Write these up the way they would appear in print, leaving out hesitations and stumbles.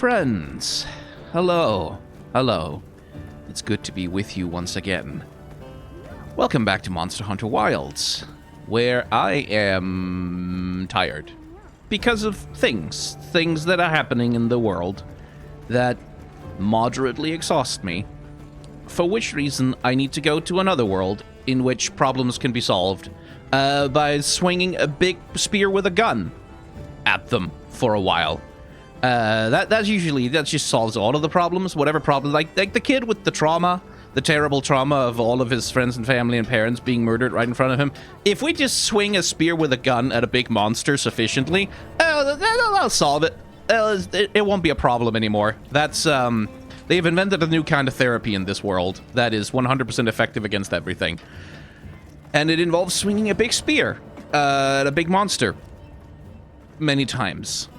Friends, hello, hello. It's good to be with you once again. Welcome back to Monster Hunter Wilds, where I am tired. Because of things that are happening in the world that moderately exhaust me. For which reason, I need to go to another world in which problems can be solved by swinging a big spear with a gun at them for a while. That just solves all of the problems, whatever problem, like the kid with the trauma, the terrible trauma of all of his friends and family and parents being murdered right in front of him. If we just swing a spear with a gun at a big monster sufficiently, that'll solve it. It won't be a problem anymore. That's, they've invented a new kind of therapy in this world that is 100% effective against everything. And it involves swinging a big spear at a big monster. Many times.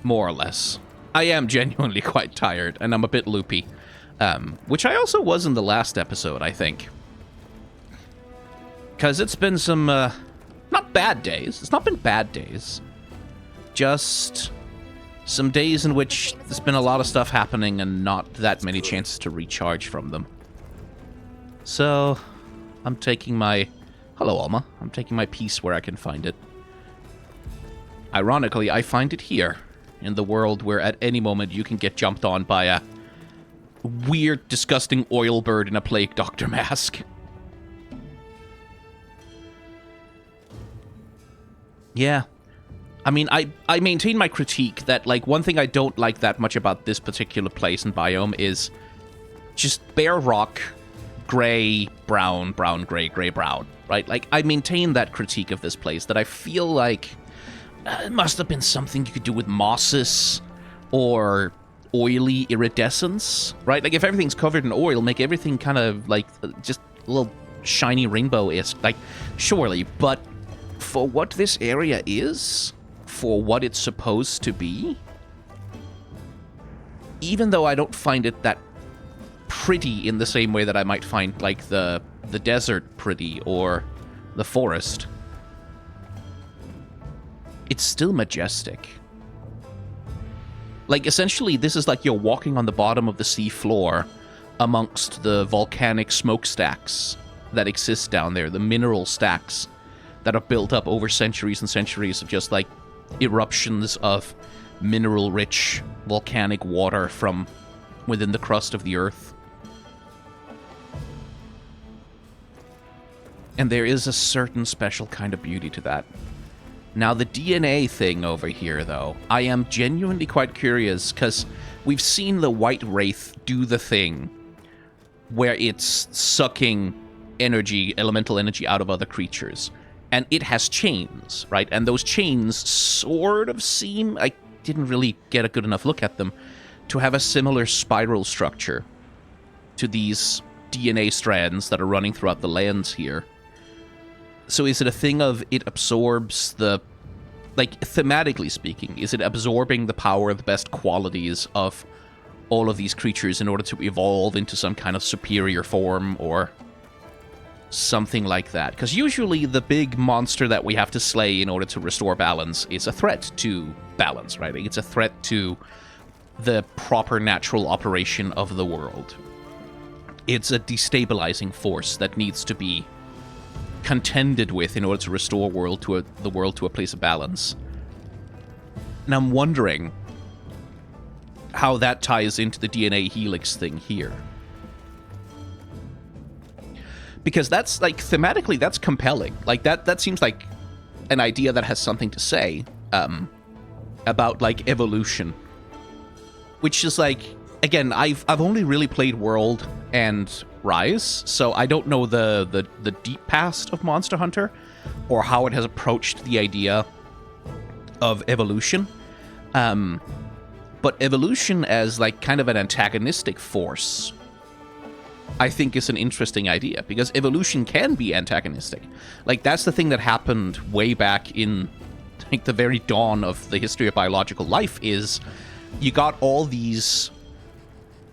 More or less. I am genuinely quite tired, and I'm a bit loopy. Which I also was in the last episode, I think. Because it's been some, not bad days. It's not been bad days. Just some days in which there's been a lot of stuff happening and not that many chances to recharge from them. So, I'm taking my... Hello, Alma. I'm taking my peace where I can find it. Ironically, I find it here. In the world where at any moment you can get jumped on by a weird, disgusting oil bird in a plague doctor mask. Yeah. I mean, I maintain my critique that, like, one thing I don't like that much about this particular place and biome is just bare rock, gray, brown, brown, gray, gray, brown, right? Like, I maintain that critique of this place, that I feel like it must have been something you could do with mosses or oily iridescence, right? Like, if everything's covered in oil, make everything kind of, like, just a little shiny rainbow-esque. Like, surely, but for what this area is, for what it's supposed to be, even though I don't find it that pretty in the same way that I might find, like, the desert pretty or the forest, it's still majestic. Like, essentially, this is like you're walking on the bottom of the sea floor amongst the volcanic smokestacks that exist down there, the mineral stacks that are built up over centuries and centuries of just, like, eruptions of mineral-rich volcanic water from within the crust of the earth. And there is a certain special kind of beauty to that. Now, the DNA thing over here, though, I am genuinely quite curious, because we've seen the White Wraith do the thing where it's sucking energy, elemental energy, out of other creatures. And it has chains, right? And those chains sort of seem, I didn't really get a good enough look at them, to have a similar spiral structure to these DNA strands that are running throughout the lands here. So is it a thing of it absorbs the, like, thematically speaking, is it absorbing the power, the best qualities of all of these creatures in order to evolve into some kind of superior form or something like that? Because usually the big monster that we have to slay in order to restore balance is a threat to balance, right? It's a threat to the proper natural operation of the world. It's a destabilizing force that needs to be contended with in order to restore the world to a place of balance. And I'm wondering how that ties into the DNA helix thing here. Because that's, like, thematically, that's compelling. Like, that seems like an idea that has something to say about, like, evolution. Which is, like, again, I've only really played World and Rise, so I don't know the deep past of Monster Hunter or how it has approached the idea of evolution. But evolution as, like, kind of an antagonistic force, I think, is an interesting idea, because evolution can be antagonistic. Like, that's the thing that happened way back in, like, the very dawn of the history of biological life, is you got all these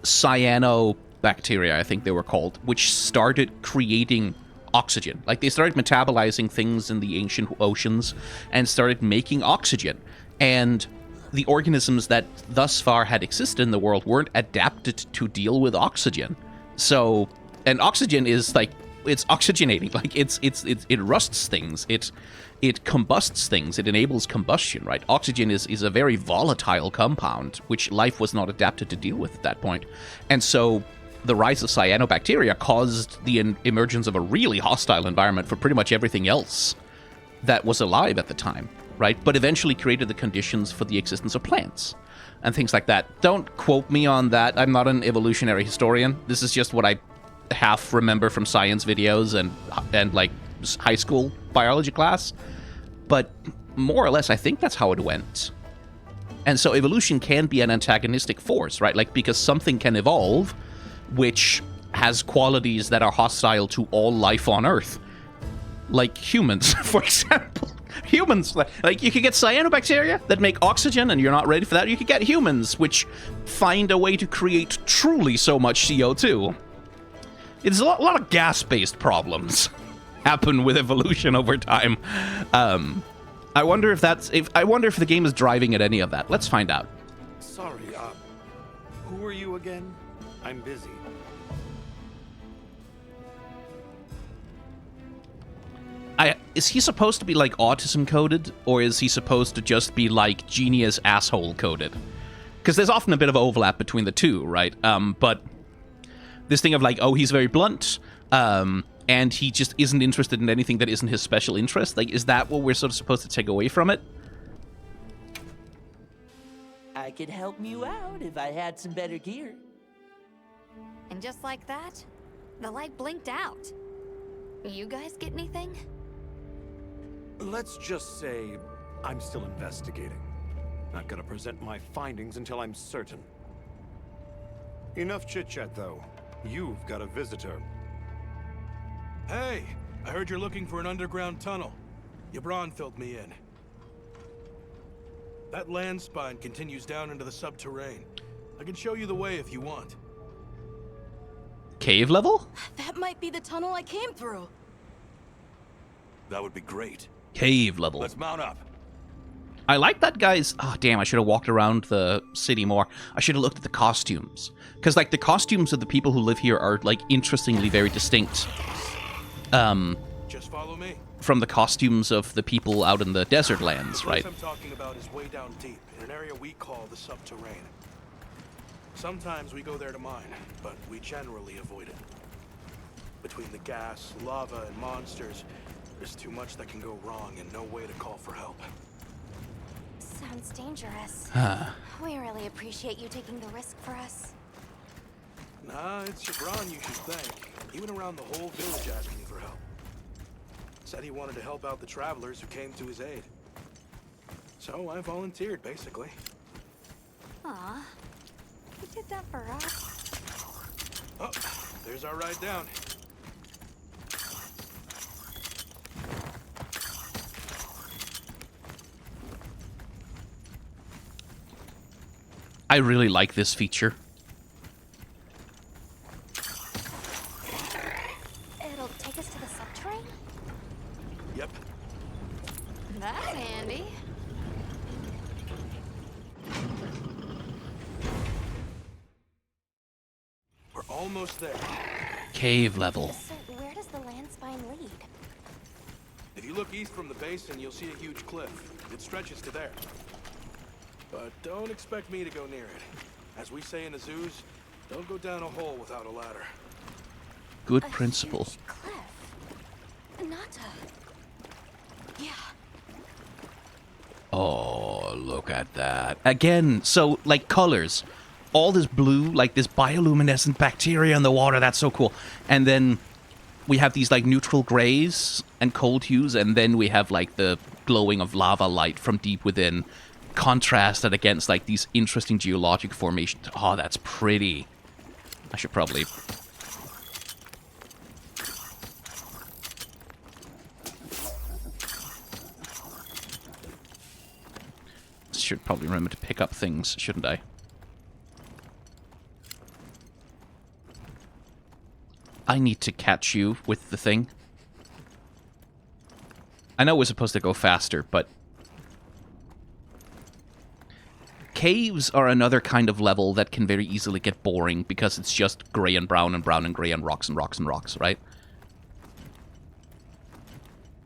cyanobacteria, I think they were called, which started creating oxygen. Like, they started metabolizing things in the ancient oceans and started making oxygen. And the organisms that thus far had existed in the world weren't adapted to deal with oxygen. So, and oxygen is like, it's oxygenating, like it rusts things, it combusts things, it enables combustion, right? Oxygen is a very volatile compound, which life was not adapted to deal with at that point. And so the rise of cyanobacteria caused the emergence of a really hostile environment for pretty much everything else that was alive at the time, right? But eventually created the conditions for the existence of plants and things like that. Don't quote me on that. I'm not an evolutionary historian. This is just what I half remember from science videos and like high school biology class. But more or less, I think that's how it went. And so evolution can be an antagonistic force, right? Like, because something can evolve which has qualities that are hostile to all life on Earth. Like humans, for example. Humans, like you could get cyanobacteria that make oxygen and you're not ready for that. You could get humans which find a way to create truly so much CO2. It's a lot of gas-based problems happen with evolution over time. I wonder if the game is driving at any of that. Let's find out. Sorry, who are you again? I'm busy. Is he supposed to be like autism coded, or is he supposed to just be like genius asshole coded? Because there's often a bit of overlap between the two, right? But this thing of like, oh, he's very blunt, and he just isn't interested in anything that isn't his special interest. Like, is that what we're sort of supposed to take away from it? I could help you out if I had some better gear. And just like that, the light blinked out. You guys get anything? Let's just say I'm still investigating. Not gonna present my findings until I'm certain. Enough chit-chat, though. You've got a visitor. Hey, I heard you're looking for an underground tunnel. Yabron filled me in. That land spine continues down into the subterrain. I can show you the way if you want. Cave level? That might be the tunnel I came through. That would be great. Cave level. Let's mount up. I like that guy's... Oh, damn, I should have walked around the city more. I should have looked at the costumes. Because, like, the costumes of the people who live here are, like, interestingly very distinct. Just follow me. From the costumes of the people out in the desert lands, right? The place I'm talking about is way down deep, in an area we call the subterrain. Sometimes we go there to mine, but we generally avoid it. Between the gas, lava, and monsters, there's too much that can go wrong and no way to call for help. Sounds dangerous. We really appreciate you taking the risk for us. Nah, it's Yabron you should thank. He went around the whole village asking for help. Said he wanted to help out the travelers who came to his aid. So I volunteered, basically. Aw, you did that for us. Oh, there's our ride down. I really like this feature. It'll take us to the subterrain? Yep. That's handy. We're almost there. Cave level. So where does the land spine lead? If you look east from the basin, you'll see a huge cliff. It stretches to there. But don't expect me to go near it. As we say in the zoos, don't go down a hole without a ladder. Good A principle. huge cliff. Not a... Yeah. Oh, look at that. Again, so, like, colors. All this blue, like this bioluminescent bacteria in the water, that's so cool. And then we have these, like, neutral grays and cold hues, and then we have, like, the glowing of lava light from deep within, contrasted against, like, these interesting geologic formations. Oh, that's pretty. I should probably... Should probably remember to pick up things, shouldn't I? I need to catch you with the thing. I know we're supposed to go faster, but... caves are another kind of level that can very easily get boring because it's just gray and brown and brown and gray and rocks and rocks and rocks, right?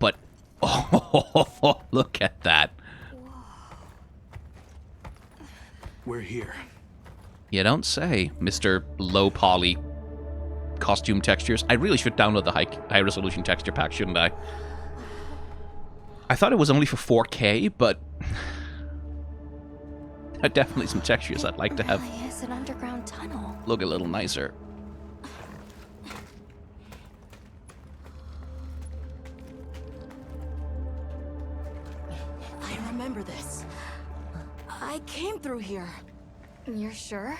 But, oh, look at that. We're here. You don't say, Mr. Low Poly costume textures. I really should download the high resolution texture pack, shouldn't I? I thought it was only for 4K, but definitely some textures I'd like to have. Really is an underground tunnel. Look a little nicer. I remember this. I came through here. You're sure?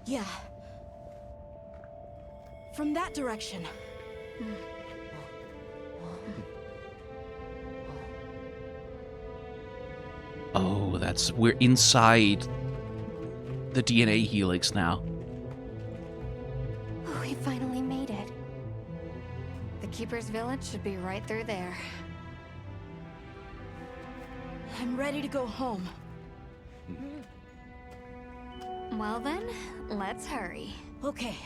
Yeah. From that direction. Oh, we're inside the DNA helix now. We finally made it. The Keeper's Village should be right through there. I'm ready to go home. Well then, let's hurry. Okay.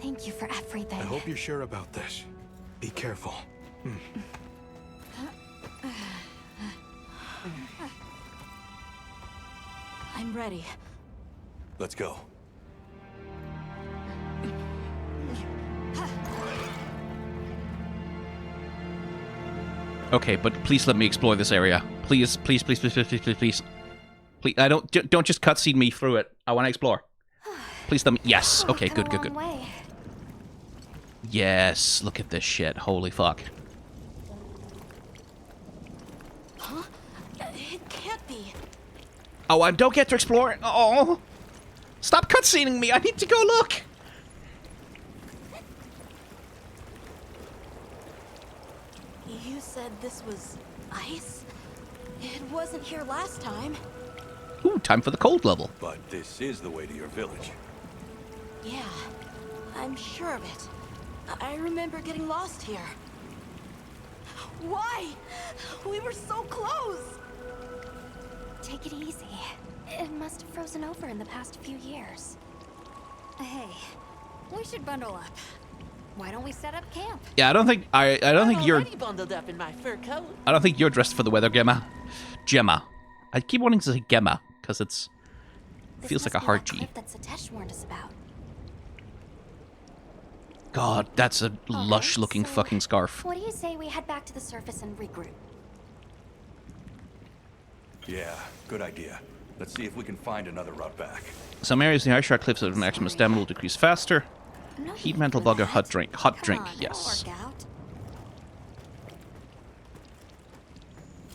Thank you for everything. I hope you're sure about this. Be careful. I'm ready. Let's go. Okay, but please let me explore this area. Please, please, please, please, please, please, please, please. Please, I don't just cutscene me through it. I want to explore. Please let me. Yes. Okay. We've come Good. a Good. Good. long way. Yes. Look at this shit. Holy fuck. Huh? It can't be. Oh, I don't get to explore it. Oh. Stop cutscening me. I need to go look. You said this was ice? It wasn't here last time. Ooh, time for the cold level. But this is the way to your village. Yeah, I'm sure of it. I remember getting lost here. Why? We were so close! Take it easy. It must have frozen over in the past few years. Hey, we should bundle up. Why don't we set up camp? Yeah, I don't think I'm you're already bundled up in my fur coat. I don't think you're dressed for the weather, Gemma. Gemma. I keep wanting to say Gemma because it's feels like a hard G. That Satesh warned us about. God, that's a lush-looking so fucking scarf. What do you say we head back to the surface and regroup? Yeah, good idea. Let's see if we can find another route back. Some areas in the Iceshard cliffs have an maximum stamina will decrease faster. No Heat need mental for bug or that. hot drink. Hot Come drink, on, it'll yes. work out.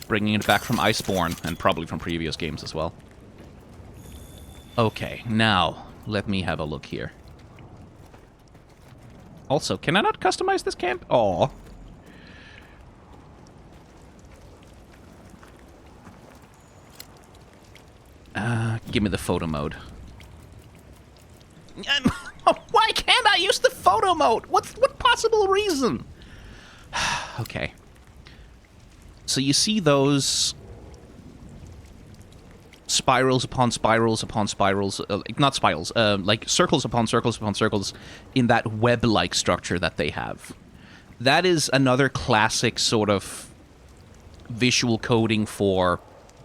Bringing it back from Iceborne, and probably from previous games as well. Okay, now, let me have a look here. Also, can I not customize this camp? Aw. Give me the photo mode. Why can't I use the photo mode? What possible reason? Okay. So you see those spirals upon spirals upon spirals, not spirals, like circles upon circles upon circles in that web-like structure that they have. That is another classic sort of visual coding for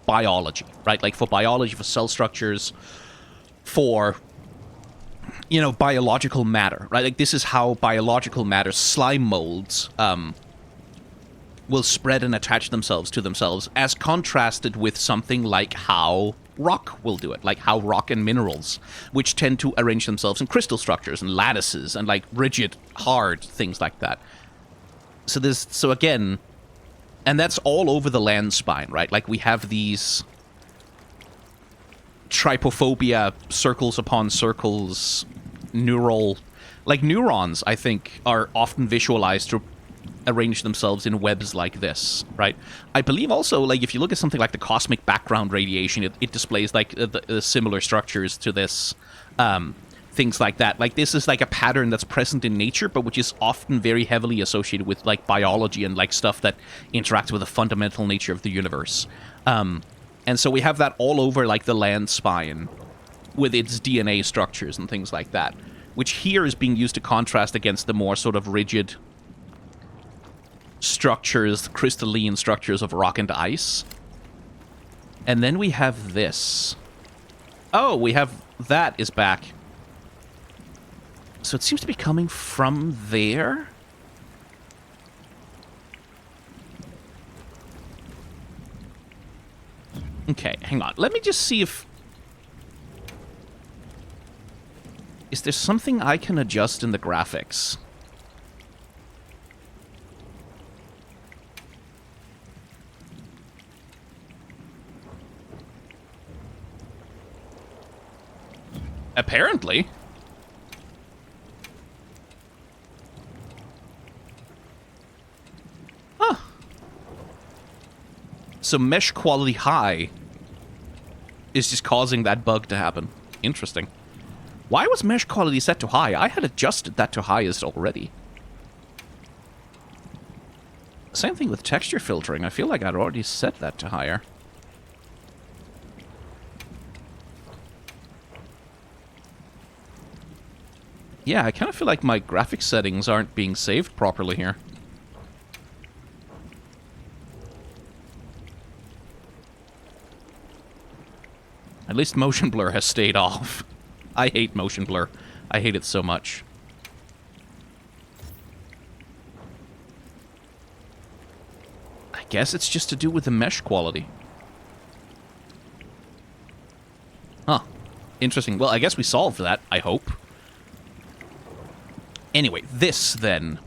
biology, right? Like for biology, for cell structures, for, you know, biological matter, right? Like this is how biological matter, slime molds, will spread and attach themselves to themselves, as contrasted with something like how rock will do it, like how rock and minerals, which tend to arrange themselves in crystal structures and lattices and like rigid, hard things like that. So again, and that's all over the land spine, right? Like we have these trypophobia, circles upon circles, like neurons, I think, are often visualized to arrange themselves in webs like this, right? I believe also, like, if you look at something like the cosmic background radiation, it displays, like, the similar structures to this, things like that. Like, this is, like, a pattern that's present in nature, but which is often very heavily associated with, like, biology and, like, stuff that interacts with the fundamental nature of the universe. And And so we have that all over, like, the land spine with its DNA structures and things like that, which here is being used to contrast against the more sort of rigid structures, crystalline structures of rock and ice. And then we have this. Oh, we have that is back. So it seems to be coming from there. Okay, hang on. Let me just see if... Is there something I can adjust in the graphics? Apparently. Huh. So mesh quality high is just causing that bug to happen. Interesting. Why was mesh quality set to high? I had adjusted that to highest already. Same thing with texture filtering. I feel like I'd already set that to higher. Yeah, I kind of feel like my graphics settings aren't being saved properly here. At least motion blur has stayed off. I hate motion blur. I hate it so much. I guess it's just to do with the mesh quality. Huh. Interesting. Well, I guess we solved that, I hope. Anyway, this, then.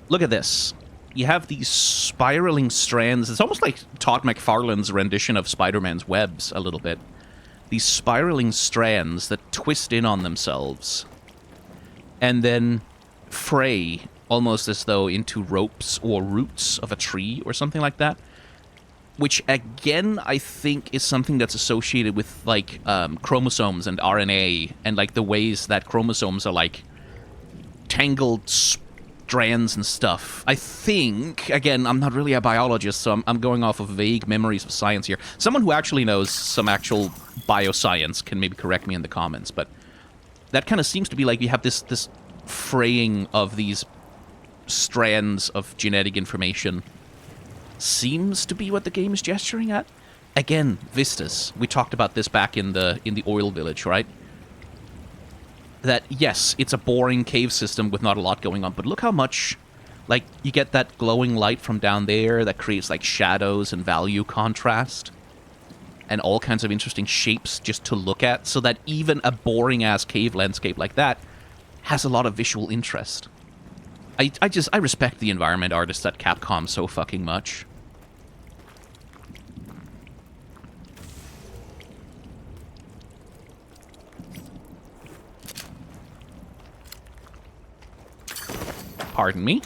Look at this. You have these spiraling strands. It's almost like Todd McFarlane's rendition of Spider-Man's webs, a little bit. These spiraling strands that twist in on themselves. And then fray, almost as though into ropes or roots of a tree or something like that. Which, again, I think is something that's associated with, like, chromosomes and RNA. And, like, the ways that chromosomes are, like, tangled strands and stuff. I think, again, I'm not really a biologist, so I'm going off of vague memories of science here. Someone who actually knows some actual bioscience can maybe correct me in the comments, but that kind of seems to be like we have this fraying of these strands of genetic information. Seems to be what the game is gesturing at. Again, vistas. We talked about this back in the oil village, right? That, yes, it's a boring cave system with not a lot going on, but look how much, like, you get that glowing light from down there that creates, like, shadows and value contrast, and all kinds of interesting shapes just to look at, so that even a boring-ass cave landscape like that has a lot of visual interest. I respect the environment artists at Capcom so fucking much. Pardon me.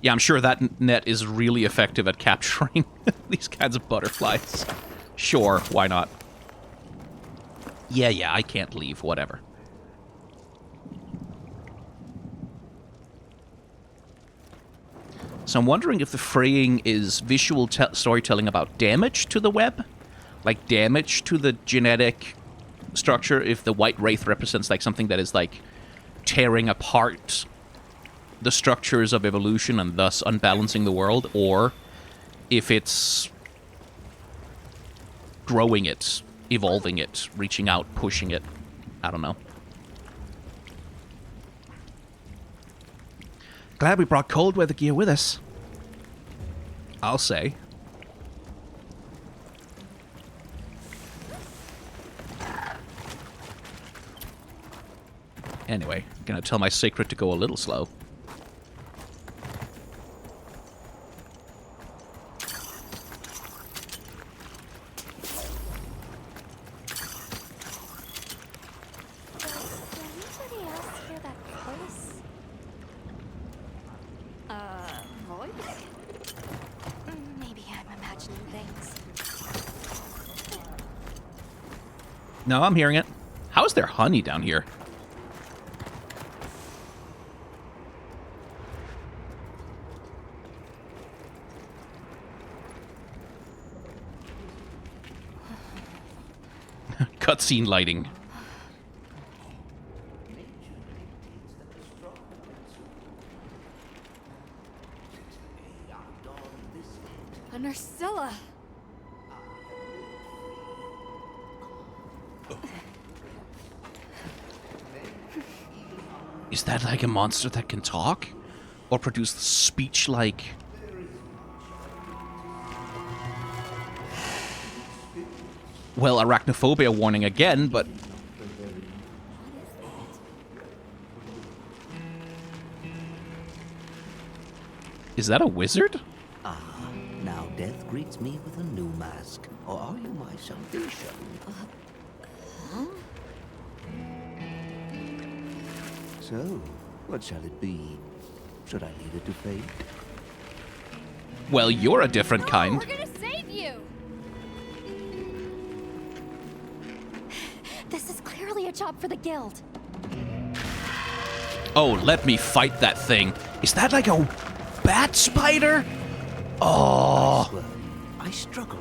Yeah, I'm sure that net is really effective at capturing these kinds of butterflies. Sure, why not? Yeah, I can't leave, whatever. So I'm wondering if the fraying is visual storytelling about damage to the web? Like damage to the genetic structure, if the white wraith represents like something that is like tearing apart the structures of evolution and thus unbalancing the world, or if it's growing it, evolving it, reaching out, pushing it. I don't know. Glad we brought cold weather gear with us. I'll say. Anyway, gonna tell my sacred to go a little slow. No, I'm hearing it. How is there honey down here? cutscene lighting. A Nerscylla. Is that like a monster that can talk? Or produce speech like... Well, arachnophobia warning again, but... Is that a wizard? Now death greets me with a new mask. Or are you my salvation? So, what shall it be? Should I leave it to fate? Well, you're a different kind. We're gonna save you! This is clearly a job for the guild. Oh, let me fight that thing. Is that like a bat spider? Oh. Well, I struggle.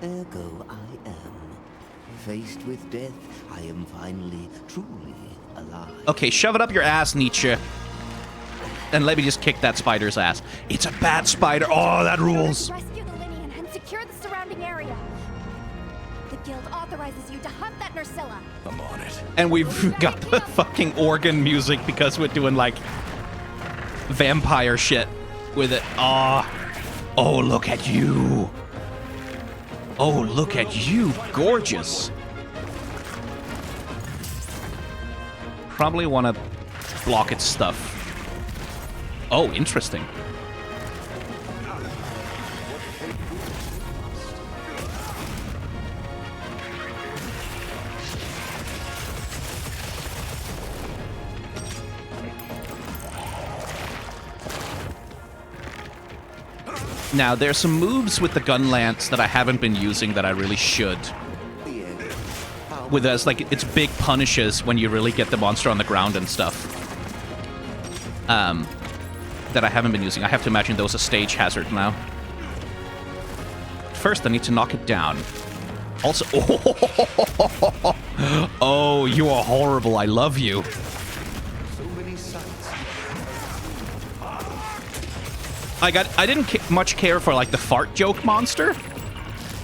Ergo I am. Faced with death, I am finally, truly alive. Okay, shove it up your ass, Nietzsche. And let me just kick that spider's ass. It's a bat spider. Oh, that rules. Rescue the Linian and secure the surrounding area. The guild authorizes you to hunt that Nerscylla. I'm on it. And we've got the fucking organ music because we're doing, like, vampire shit with it. Oh, oh, look at you. Oh, look at you. Gorgeous. Probably want to block its stuff. Oh, interesting. Now, there's some moves with the gun lance that I haven't been using that I really should. With us, like, it's big punishes when you really get the monster on the ground and stuff. That I haven't been using. I have to imagine those a stage hazard now. First, I need to knock it down. Also, oh, you are horrible. I love you. I didn't much care for, like, the fart joke monster,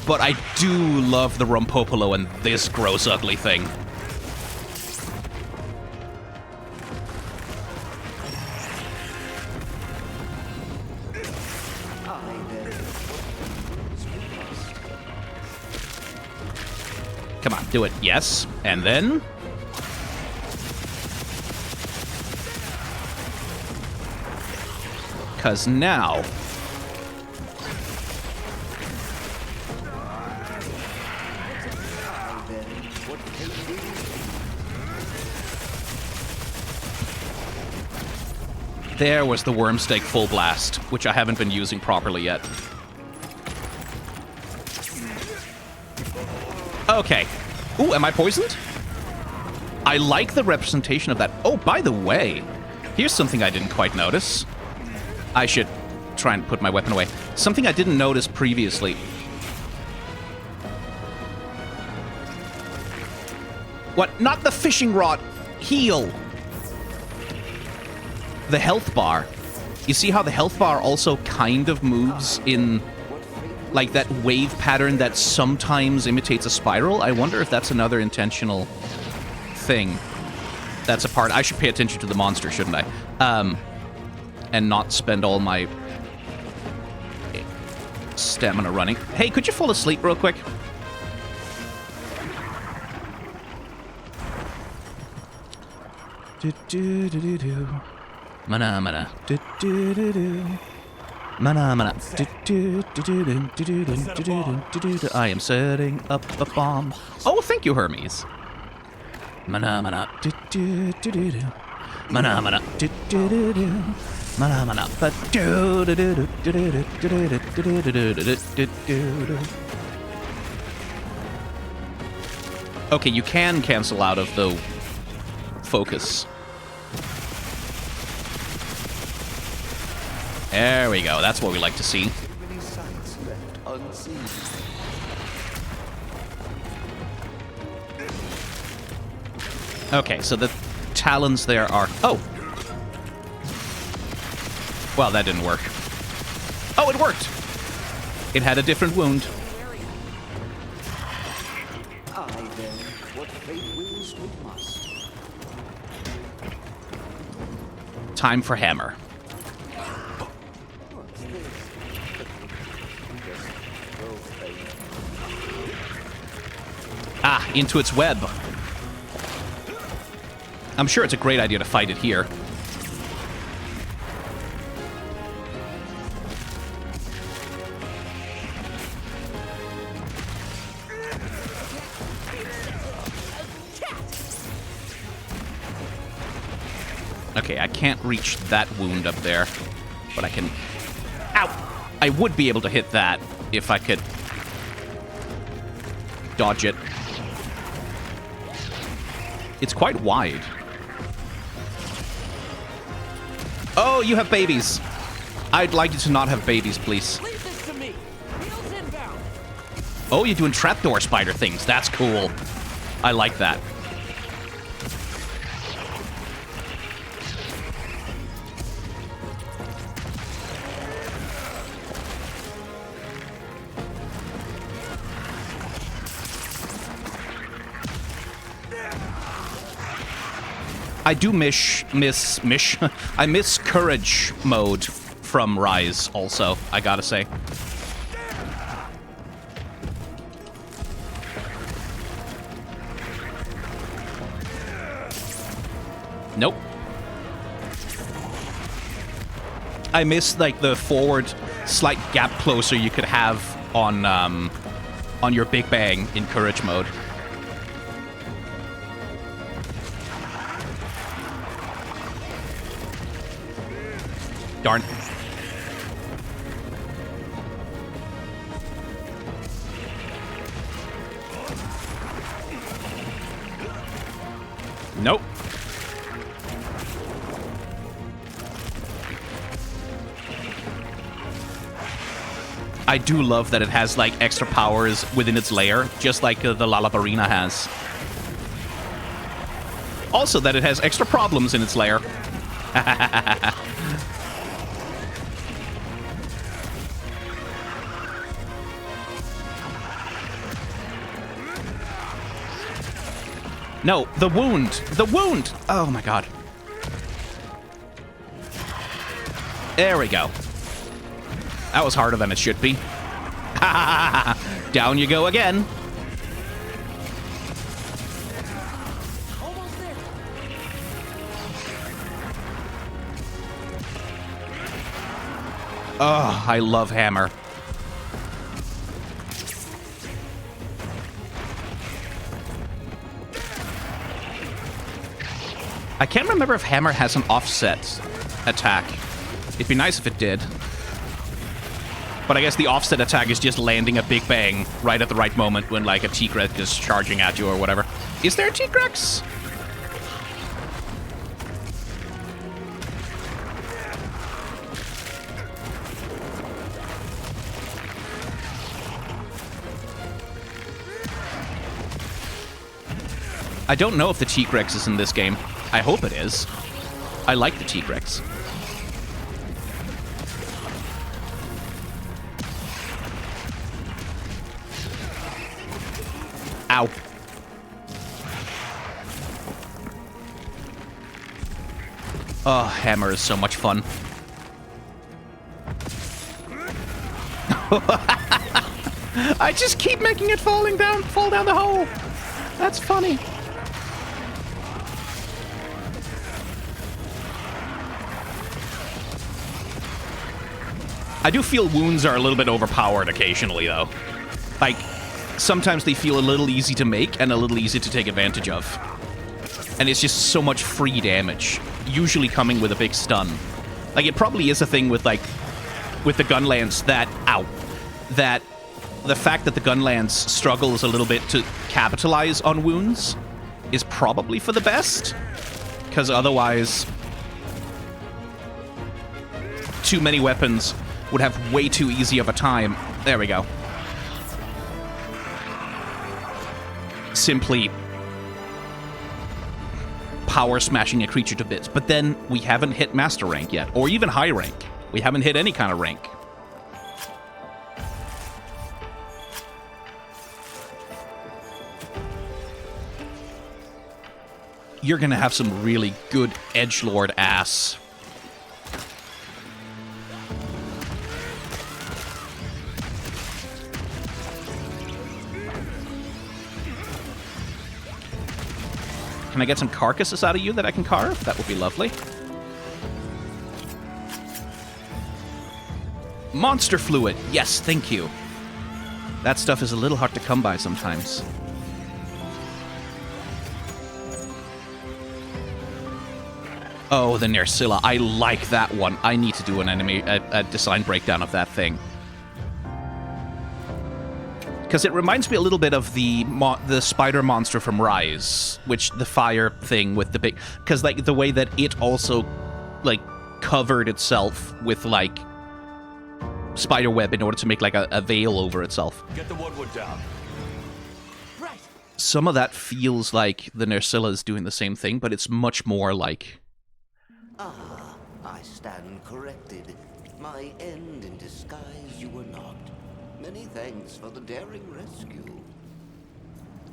but I do love the Rumpopolo and this gross, ugly thing. Come on, do it. Yes. And then... Because now... There was the Wormstake Full Blast, which I haven't been using properly yet. Okay. Ooh, am I poisoned? I like the representation of that. Oh, by the way, here's something I didn't quite notice. I should try and put my weapon away. Something I didn't notice previously. What? Not the fishing rod. Heal. The health bar. You see how the health bar also kind of moves in... like that wave pattern that sometimes imitates a spiral? I wonder if that's another intentional thing. That's a part. I should pay attention to the monster, shouldn't I? And not spend all my stamina running. Hey, could you fall asleep real quick? Do-do-do-do-do. Mana-mana. Do-do-do-do. Mana-mana. I am setting up a bomb. Oh, thank you, Hermes. Mana-mana. Mana-mana. Mana-mana. Okay, you can cancel out of the focus. There we go. That's what we like to see. Okay, so the talons there are... Oh! Well, that didn't work. Oh, it worked! It had a different wound. I then, what fate wills we must. Time for hammer. What's this? Just go fate. Ah, into its web. I'm sure it's a great idea to fight it here. Okay, I can't reach that wound up there, but I can... Ow! I would be able to hit that if I could dodge it. It's quite wide. Oh, you have babies. I'd like you to not have babies, please. Leave this to me. Wheels inbound. Oh, you're doing trapdoor spider things. That's cool. I like that. I do I miss courage mode from Rise also, I gotta say. Nope. I miss like the forward slight gap closer you could have on your Big Bang in courage mode. Darn. Nope. I do love that it has, like, extra powers within its lair, just like the Lalabarina has. Also that it has extra problems in its lair. No, the wound! The wound! Oh my god. There we go. That was harder than it should be. Down you go again. Almost there. Oh, I love hammer. I can't remember if hammer has an offset attack. It'd be nice if it did. But I guess the offset attack is just landing a big bang right at the right moment when, like, a T-Rex is charging at you or whatever. Is there a T-Rex? I don't know if the T-Rex is in this game. I hope it is. I like the T-Rex. Ow. Oh, hammer is so much fun. I just keep making it fall down the hole. That's funny. I do feel wounds are a little bit overpowered occasionally, though. Like, sometimes they feel a little easy to make and a little easy to take advantage of. And it's just so much free damage, usually coming with a big stun. Like, it probably is a thing with, like, with the Gunlance that, that the fact that the Gunlance struggles a little bit to capitalize on wounds is probably for the best. Because otherwise, too many weapons would have way too easy of a time. There we go. power smashing a creature to bits. But then we haven't hit master rank yet, or even high rank. We haven't hit any kind of rank. You're gonna have some really good edgelord ass. Can I get some carcasses out of you that I can carve? That would be lovely. Monster fluid. Yes, thank you. That stuff is a little hard to come by sometimes. Oh, the Nerscylla. I like that one. I need to do a design breakdown of that thing. Because it reminds me a little bit of the spider monster from Rise, which the fire thing with the big... Because, like, the way that it also, like, covered itself with, like, spider web in order to make, like, a veil over itself. Get the woodwood down. Right. Some of that feels like the Nerscylla is doing the same thing, but it's much more like... Ah, I stand corrected. My end in disguise you were not. Many thanks for the daring rescue.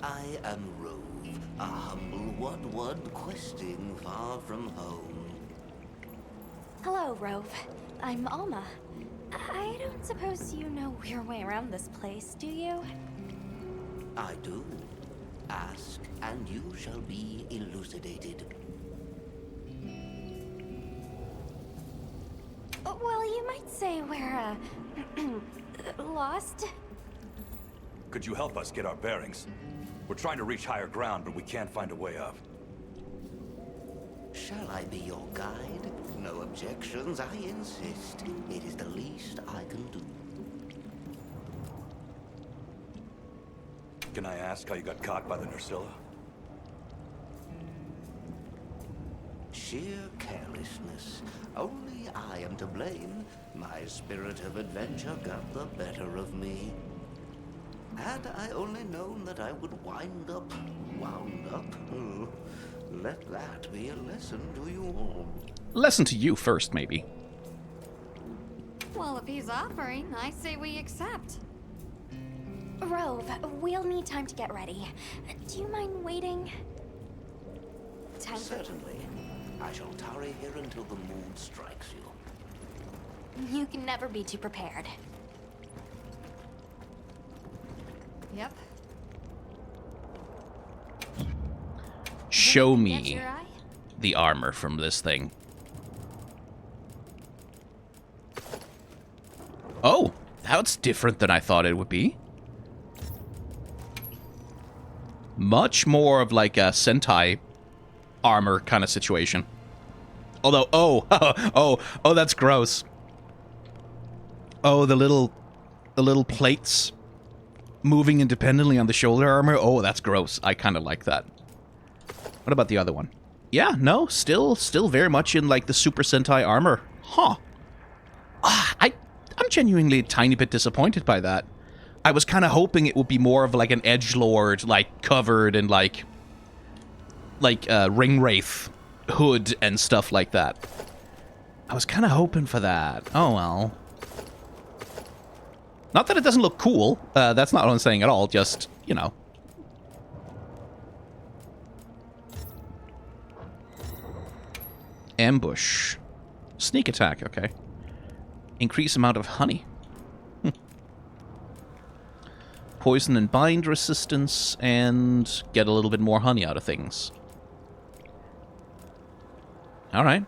I am Rove, a humble one questing far from home. Hello, Rove. I'm Alma. I don't suppose you know your way around this place, do you? I do. Ask, and you shall be elucidated. Well, you might say we're, lost. Could you help us get our bearings? We're trying to reach higher ground, but we can't find a way up. Shall I be your guide? No objections, I insist. It is the least I can do. Can I ask how you got caught by the Nerscylla? Sheer carelessness. Only I am to blame. My spirit of adventure got the better of me. Had I only known that I would wound up, let that be a lesson to you all. Lesson to you first, maybe. Well, if he's offering, I say we accept. Rove, we'll need time to get ready. Do you mind waiting? Time for... Certainly. I shall tarry here until the moon strikes you. You can never be too prepared. Yep. Show Catch me your eye? the armor from this thing. Oh, that's different than I thought it would be. Much more of like a Sentai armor kind of situation. Although, oh, that's gross. Oh, the little plates moving independently on the shoulder armor. Oh, that's gross. I kind of like that. What about the other one? Yeah, no, still very much in like the Super Sentai armor. Huh. I'm genuinely a tiny bit disappointed by that. I was kind of hoping it would be more of like an edgelord, like covered in like ring wraith hood and stuff like that. I was kind of hoping for that. Oh well. Not that it doesn't look cool. That's not what I'm saying at all. Just, you know. Ambush. Sneak attack, okay. Increase amount of honey. Poison and bind resistance, and get a little bit more honey out of things. Alright.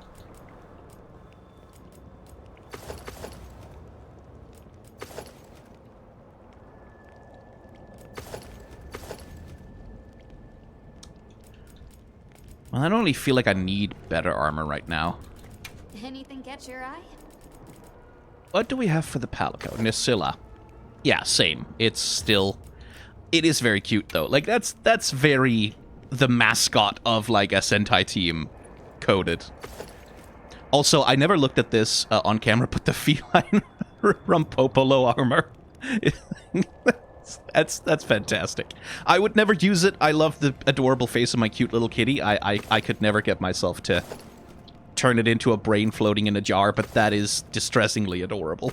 Well, I don't really feel like I need better armor right now. Anything catch your eye? What do we have for the Palico? Nerscylla. Yeah, same. It's still... It is very cute, though. Like, that's very the mascot of, like, a Sentai team coded. Also, I never looked at this on camera, but the feline Rumpopolo armor. That's fantastic. I would never use it. I love the adorable face of my cute little kitty. I could never get myself to turn it into a brain floating in a jar, but that is distressingly adorable.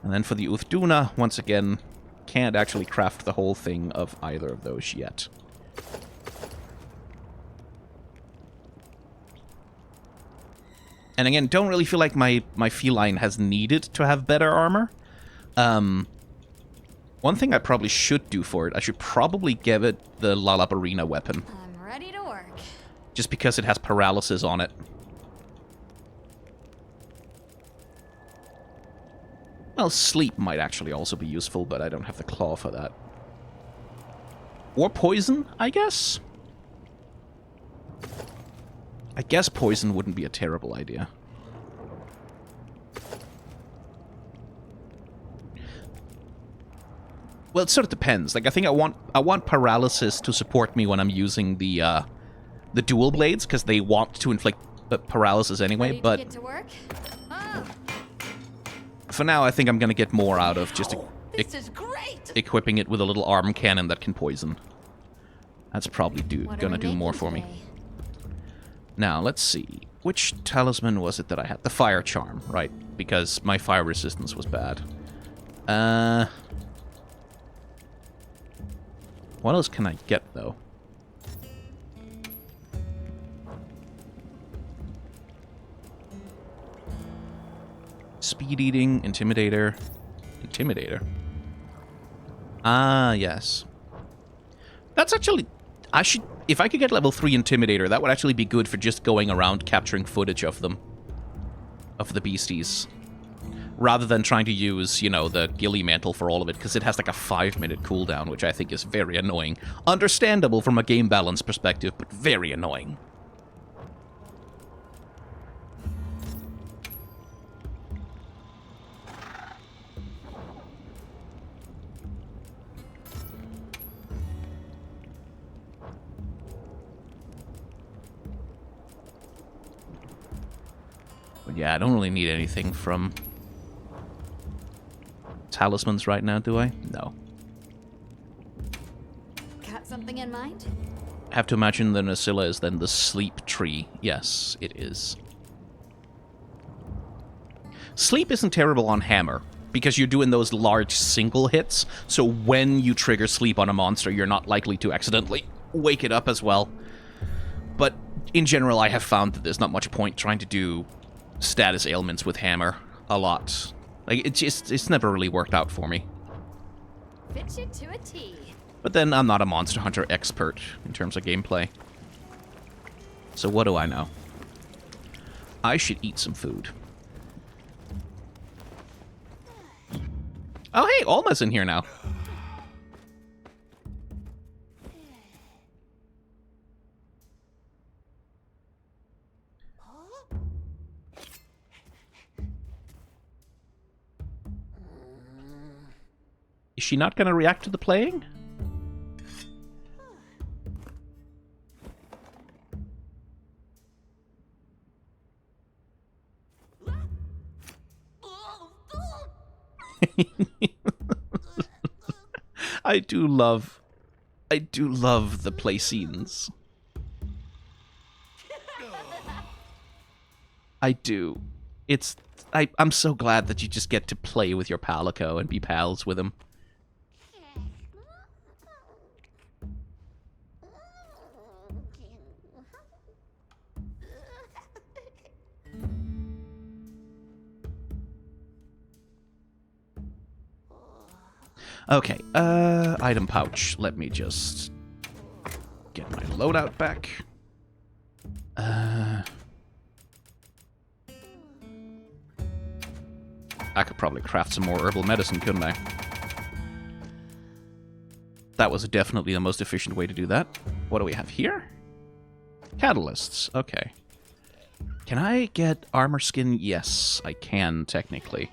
And then for the Uthduna, once again, can't actually craft the whole thing of either of those yet. And again, don't really feel like my feline has needed to have better armor. One thing I probably should do for it, I should probably give it the Lalabarina weapon. I'm ready to work. Just because it has paralysis on it. Well, sleep might actually also be useful, but I don't have the claw for that. Or poison, I guess? I guess poison wouldn't be a terrible idea. Well, it sort of depends. Like, I think I want paralysis to support me when I'm using the dual blades, because they want to inflict paralysis anyway, Ready but to get to work? Oh, for now I think I'm going to get more out of just This is great! equipping it with a little arm cannon that can poison. That's probably what are going to we do more making for me. today? Now, let's see. Which talisman was it that I had? The fire charm, right? Because my fire resistance was bad. What else can I get, though? Speed eating, intimidator. Intimidator? Ah, yes. That's actually... I should... If I could get level 3 Intimidator, that would actually be good for just going around capturing footage of them. Of the beasties. Rather than trying to use, you know, the Ghillie Mantle for all of it, because it has like a 5-minute cooldown, which I think is very annoying. Understandable from a game balance perspective, but very annoying. But yeah, I don't really need anything from talismans right now, do I? No. Got something in mind? Have to imagine the Nerscylla is then the sleep tree. Yes, it is. Sleep isn't terrible on hammer, because you're doing those large single hits, so when you trigger sleep on a monster, you're not likely to accidentally wake it up as well. But in general, I have found that there's not much point trying to do status ailments with hammer a lot. Like, it's never really worked out for me. Fit you to a T. But then I'm not a Monster Hunter expert in terms of gameplay. So what do I know? I should eat some food. Oh hey, Alma's in here now. Is she not going to react to the playing? I do love the play scenes. I do. I'm so glad that you just get to play with your Palico and be pals with him. Okay, item pouch. Let me just get my loadout back. I could probably craft some more herbal medicine, couldn't I? That was definitely the most efficient way to do that. What do we have here? Catalysts. Okay. Can I get armor skin? Yes, I can, technically.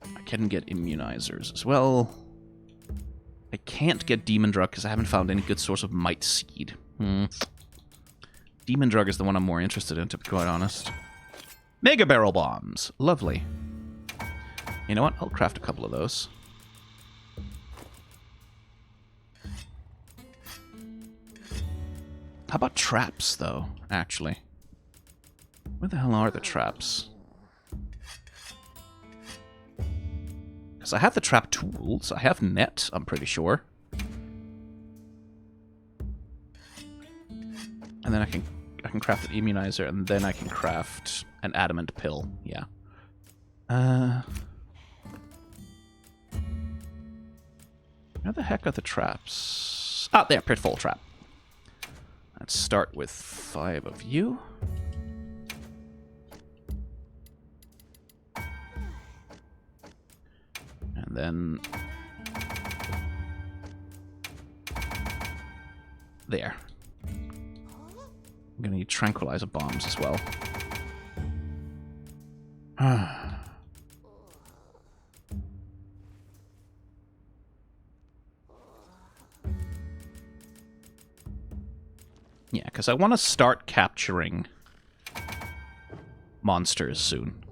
I can get immunizers as well. I can't get Demon Drug because I haven't found any good source of Might Seed. Demon Drug is the one I'm more interested in, to be quite honest. Mega Barrel Bombs. Lovely. You know what? I'll craft a couple of those. How about traps, though, actually? Where the hell are the traps? Because I have the trap tools. I have net, I'm pretty sure. And then I can craft an immunizer, and then I can craft an adamant pill. Yeah. Where the heck are the traps? Ah, there, pitfall trap. Let's start with 5 of you. And then... there. I'm gonna need tranquilizer bombs as well. Yeah, because I want to start capturing monsters soon.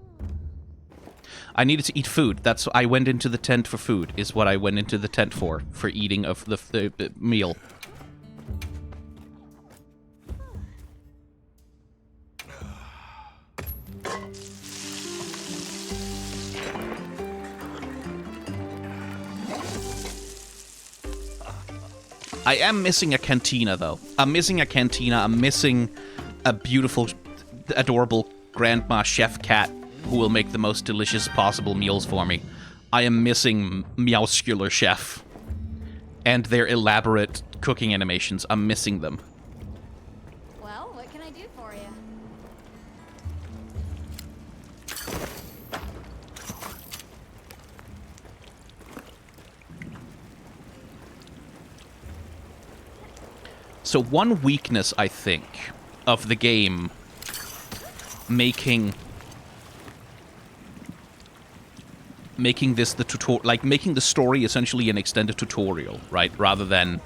I needed to eat food. That's I went into the tent for food, is what I went into the tent for eating of the meal. I am missing a cantina, though. I'm missing a cantina. I'm missing a beautiful, adorable grandma chef cat who will make the most delicious possible meals for me. I am missing Meowscular Chef and their elaborate cooking animations. I'm missing them. Well, what can I do for you? So one weakness, I think, of the game making this the tutorial, like making the story essentially an extended tutorial, right, rather than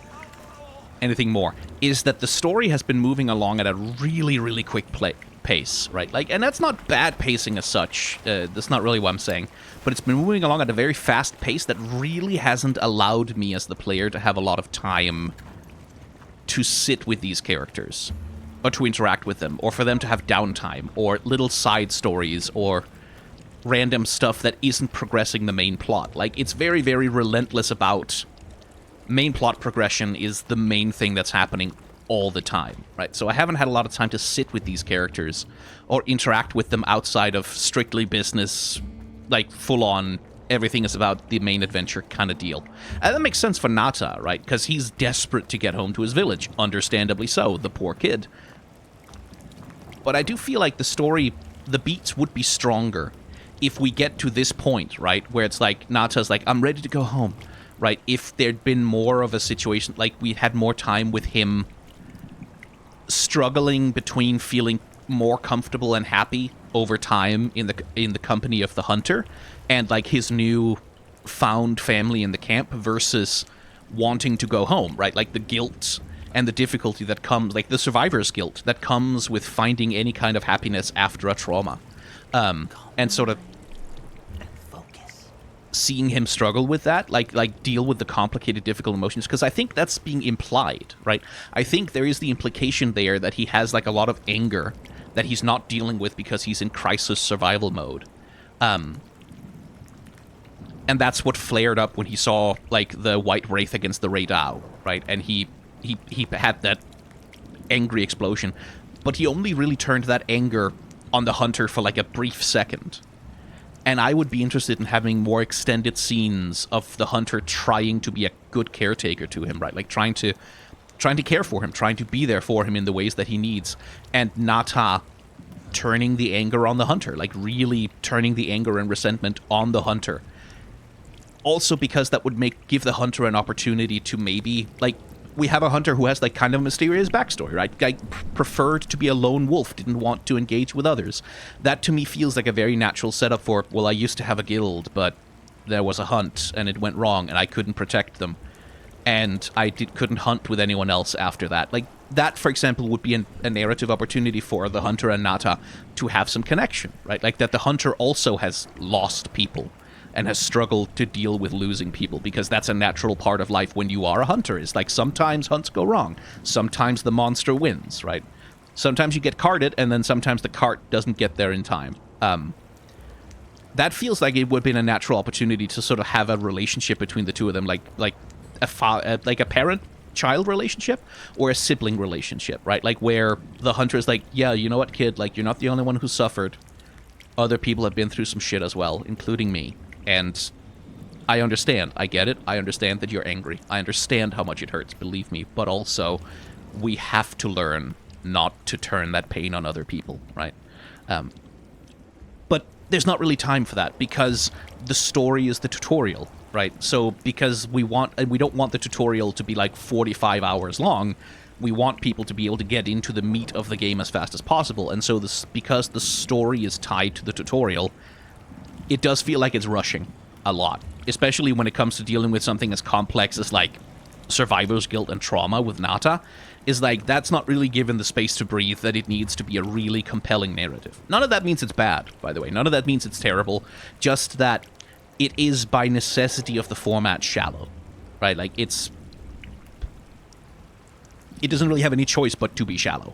anything more, is that the story has been moving along at a really, really quick pace, right? Like, and that's not bad pacing as such. That's not really what I'm saying, but it's been moving along at a very fast pace that really hasn't allowed me as the player to have a lot of time to sit with these characters, or to interact with them, or for them to have downtime, or little side stories, or random stuff that isn't progressing the main plot. Like, it's very, very relentless about main plot progression is the main thing that's happening all the time, right? So I haven't had a lot of time to sit with these characters or interact with them outside of strictly business, like full-on everything is about the main adventure kind of deal. And that makes sense for Nata, right? Because he's desperate to get home to his village. Understandably so, the poor kid. But I do feel like the story, the beats would be stronger if we get to this point, right? Where it's like, Nata's like, I'm ready to go home, right? If there'd been more of a situation, like we had more time with him struggling between feeling more comfortable and happy over time in the company of the hunter and like his new found family in the camp versus wanting to go home, right? Like the guilt and the difficulty that comes, like the survivor's guilt that comes with finding any kind of happiness after a trauma. And sort of seeing him struggle with that, like deal with the complicated, difficult emotions, because I think that's being implied, right? I think there is the implication there that he has like a lot of anger that he's not dealing with because he's in crisis survival mode. And that's what flared up when he saw like the White Wraith against the Raidao, right? And he had that angry explosion, but he only really turned that anger on the hunter for like a brief second. And I would be interested in having more extended scenes of the hunter trying to be a good caretaker to him, right? Like trying to care for him, trying to be there for him in the ways that he needs, and Nata turning the anger on the hunter, like really turning the anger and resentment on the hunter. Also because that would give the hunter an opportunity to maybe, like, we have a hunter who has like kind of a mysterious backstory, right? Guy preferred to be a lone wolf, didn't want to engage with others. That to me feels like a very natural setup for, well, I used to have a guild, but there was a hunt and it went wrong and I couldn't protect them. And I couldn't hunt with anyone else after that. Like, that, for example, would be a narrative opportunity for the hunter and Nata to have some connection, right? Like that the hunter also has lost people and has struggled to deal with losing people, because that's a natural part of life when you are a hunter. It's like sometimes hunts go wrong. Sometimes the monster wins, right? Sometimes you get carted, and then sometimes the cart doesn't get there in time. That feels like it would have been a natural opportunity to sort of have a relationship between the two of them, like a parent-child relationship or a sibling relationship, right? Like where the hunter is like, yeah, you know what, kid? Like, you're not the only one who suffered. Other people have been through some shit as well, including me. And I understand. I get it. I understand that you're angry. I understand how much it hurts, believe me. But also, we have to learn not to turn that pain on other people, right? But there's not really time for that, because the story is the tutorial, right? So because we don't want the tutorial to be like 45 hours long. We want people to be able to get into the meat of the game as fast as possible. And so because the story is tied to the tutorial, it does feel like it's rushing a lot, especially when it comes to dealing with something as complex as like survivor's guilt and trauma with Nata. Is like, that's not really given the space to breathe that it needs to be a really compelling narrative. None of that means it's bad, by the way. None of that means it's terrible. Just that it is by necessity of the format shallow, right? Like, it doesn't really have any choice but to be shallow.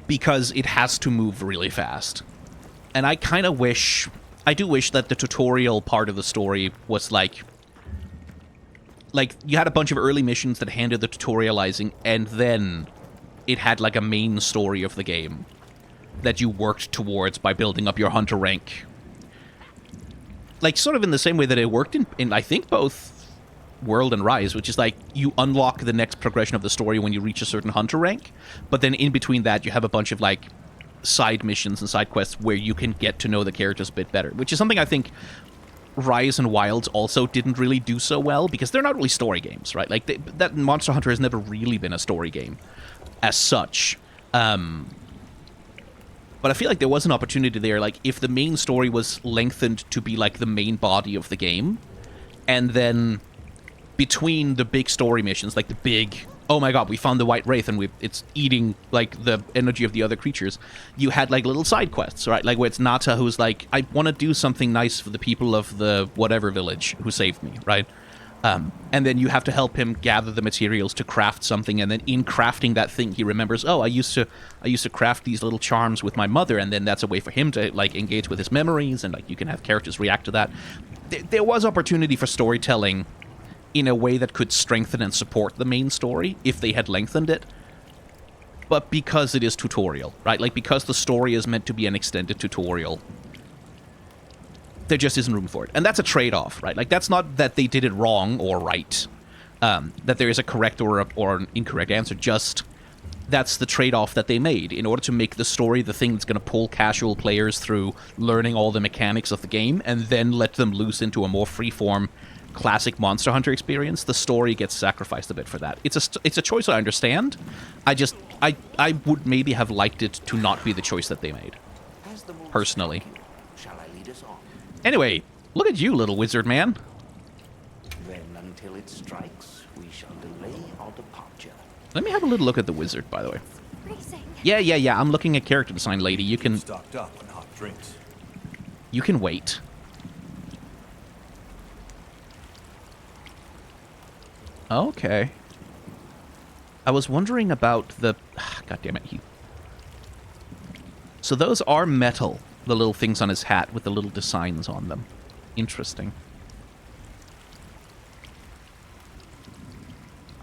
Because it has to move really fast. And I kind of wish that the tutorial part of the story was like you had a bunch of early missions that handled the tutorializing, and then it had like a main story of the game that you worked towards by building up your hunter rank. Like, sort of in the same way that it worked in I think, both World and Rise, which is like, you unlock the next progression of the story when you reach a certain hunter rank, but then in between that, you have a bunch of, like, side missions and side quests where you can get to know the characters a bit better, which is something I think Rise and Wilds also didn't really do so well, because they're not really story games, right? Like, that Monster Hunter has never really been a story game as such. But I feel like there was an opportunity there, like, if the main story was lengthened to be, like, the main body of the game, and then between the big story missions, like the big, oh my god, we found the White Wraith and it's eating, like, the energy of the other creatures, you had, like, little side quests, right? Like, where it's Nata who's like, I want to do something nice for the people of the whatever village who saved me, right? And then you have to help him gather the materials to craft something, and then in crafting that thing, he remembers, oh, I used to craft these little charms with my mother, and then that's a way for him to, like, engage with his memories, and, like, you can have characters react to that. There was opportunity for storytelling in a way that could strengthen and support the main story if they had lengthened it. But because it is tutorial, right? Like, because the story is meant to be an extended tutorial, there just isn't room for it. And that's a trade-off, right? Like, that's not that they did it wrong or right, that there is a correct or an incorrect answer, just that's the trade-off that they made in order to make the story the thing that's going to pull casual players through learning all the mechanics of the game, and then let them loose into a more freeform classic Monster Hunter experience. The story gets sacrificed a bit for that. It's a choice I understand. I would maybe have liked it to not be the choice that they made, personally. Shall I lead us on? Anyway, look at you, little wizard man. Then until it strikes, we shall delay our departure. Let me have a little look at the wizard, by the way. Freezing. Yeah. I'm looking at character design, lady. You can Stocked up on hot drinks. wait. Okay. I was wondering about the... God damn it. So those are metal, the little things on his hat with the little designs on them. Interesting.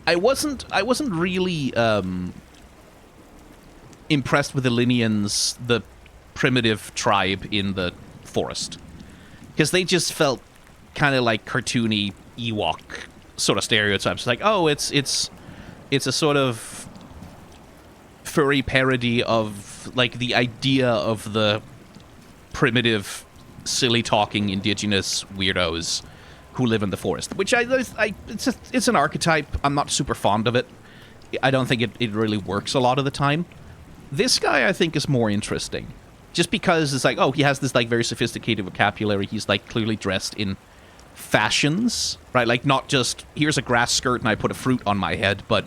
I wasn't really impressed with the Linians, the primitive tribe in the forest, because they just felt kind of like cartoony Ewok sort of stereotypes. Like, oh, it's a sort of furry parody of, like, the idea of the primitive, silly talking indigenous weirdos who live in the forest, which it's an archetype. I'm not super fond of it. I don't think it really works a lot of the time. This guy, I think, is more interesting, just because it's like, oh, he has this, like, very sophisticated vocabulary. He's, like, clearly dressed in fashions, right? Like, not just, here's a grass skirt and I put a fruit on my head, but,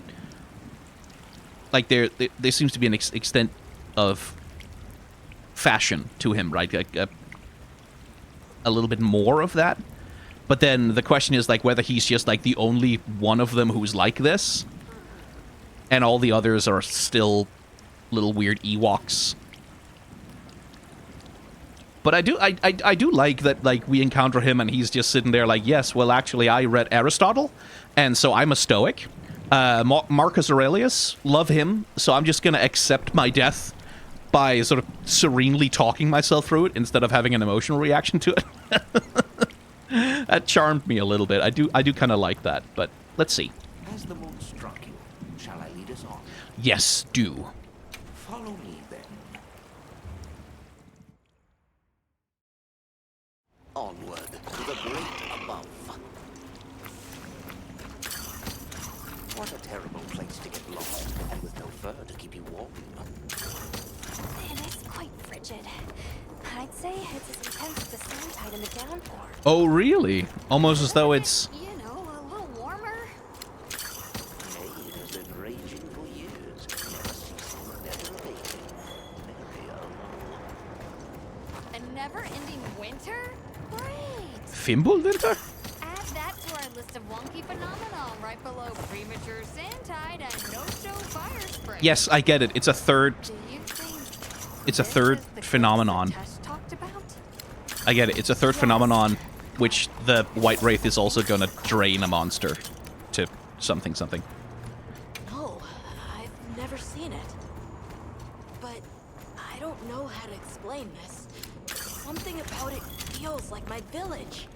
like, there seems to be an extent of fashion to him, right? Like, a little bit more of that. But then the question is, like, whether he's just, like, the only one of them who's like this, and all the others are still little weird Ewoks. But I do like that, like, we encounter him and he's just sitting there like, yes, well, actually, I read Aristotle, and so I'm a Stoic. Marcus Aurelius, love him, so I'm just gonna accept my death by sort of serenely talking myself through it instead of having an emotional reaction to it. That charmed me a little bit. I do kind of like that, but let's see. Has the moon struck you? Shall I lead us on? Yes, do. Follow me, then. Onward to the great above. What a terrible place to get lost, and with no fur to keep you warm. It is quite frigid. I'd say it's as intense as the sand tide in the downpour. Oh, really? Almost as though it's... You know, a little warmer. Nay, it has been raging for years. Never ceasing, never abating. Very A never-ending winter? Great! Fimbulwinter? Add that to our list of wonky phenomenon right below premature sand tide and no-show fire spray. Yes, I get it. It's a third... Do you think It's a this third is the phenomenon. case Tess talked about? I get it. It's a third phenomenon, which the White Wraith is also going to drain a monster to something. No, I've never seen it. But I don't know how to explain this. Something about it feels like my village.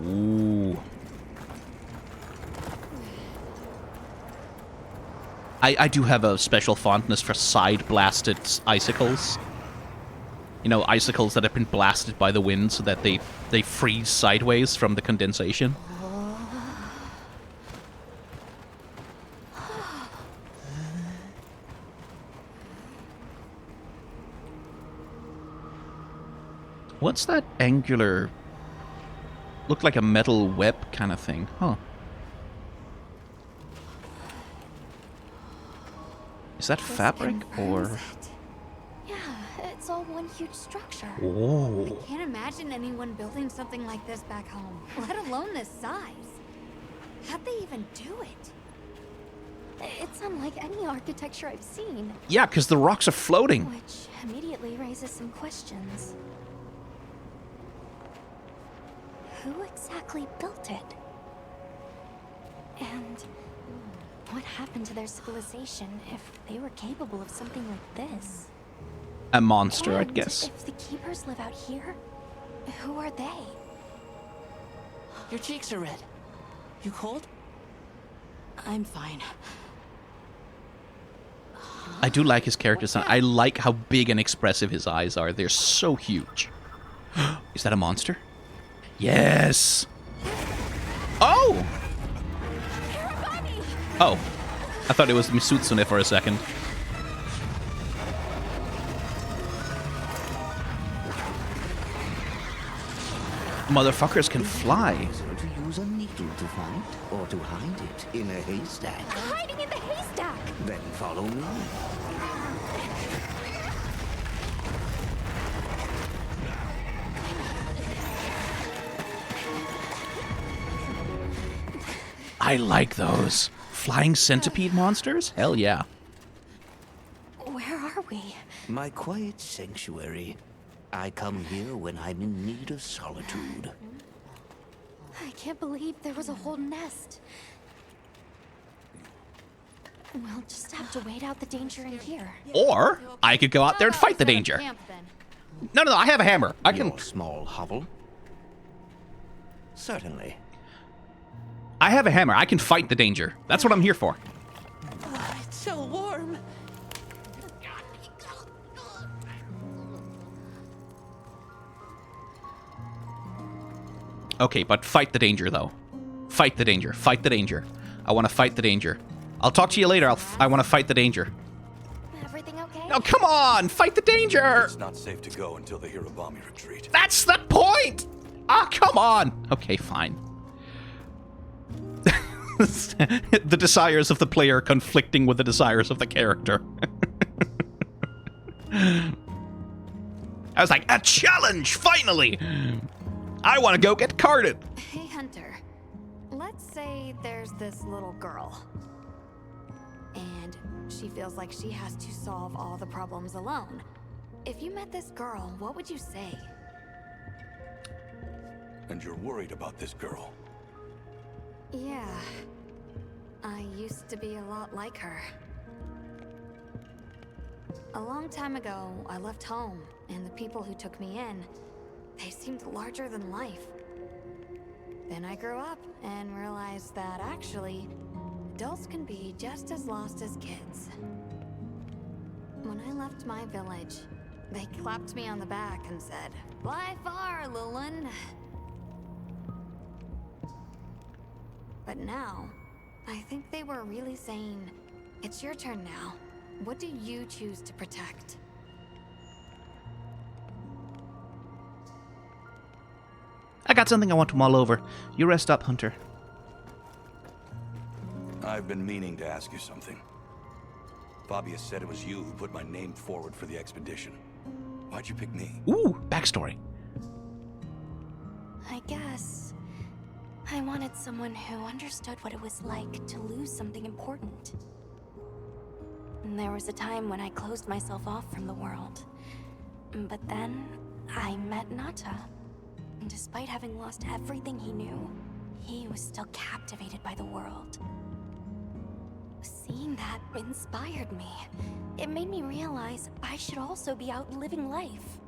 Ooh. I do have a special fondness for side-blasted icicles. You know, icicles that have been blasted by the wind so that they freeze sideways from the condensation. What's that angular... Looked like a metal web kind of thing. Huh. Is that fabric or... Confirms it. Yeah, it's all one huge structure. Oh. Can't imagine anyone building something like this back home, let alone this size. How'd they even do it? It's unlike any architecture I've seen, Yeah, because the rocks are floating. which immediately raises some questions. Who exactly built it? And what happened to their civilization if they were capable of something like this? A monster, I'd And guess. if the keepers live out here, who are they? Your cheeks are red. You cold? I'm fine. I do like his character design. I like how big and expressive his eyes are. They're so huge. Is that a monster? Yes! Oh! Hirabami! Oh. I thought it was Misutsune for a second. Motherfuckers can fly. To use a needle to find, or to hide it in a haystack. Hiding in the haystack! Then follow me. I like those. Flying centipede monsters? Hell yeah. Where are we? My quiet sanctuary. I come here when I'm in need of solitude. I can't believe there was a whole nest. We'll just have to wait out the danger in here. Or I could go out there and fight the danger. No, I have a hammer. I can... Your small hovel? Certainly. I have a hammer. I can fight the danger. That's what I'm here for. Oh, it's so warm. Okay, but fight the danger, though. Fight the danger. Fight the danger. I want to fight the danger. I'll talk to you later. I want to fight the danger. Everything okay? No, come on! Fight the danger! It's not safe to go until the Hirabami retreat. That's the point! Ah, come on! Okay, fine. The desires of the player conflicting with the desires of the character. I was like, a challenge, finally! I want to go get carded. Hey, Hunter. Let's say there's this little girl. And she feels like she has to solve all the problems alone. If you met this girl, what would you say? And you're worried about this girl. Yeah. I used to be a lot like her. A long time ago, I left home, and the people who took me in, they seemed larger than life. Then I grew up and realized that actually, adults can be just as lost as kids. When I left my village, they clapped me on the back and said, "Fly far, little one." But now, I think they were really saying, "It's your turn now. What do you choose to protect?" I got something I want to mull over. You rest up, Hunter. I've been meaning to ask you something. Fabius said it was you who put my name forward for the expedition. Why'd you pick me? Ooh, backstory. I guess I wanted someone who understood what it was like to lose something important. And there was a time when I closed myself off from the world. But then I met Nata. And despite having lost everything he knew, he was still captivated by the world. Seeing that inspired me. It made me realize I should also be out living life.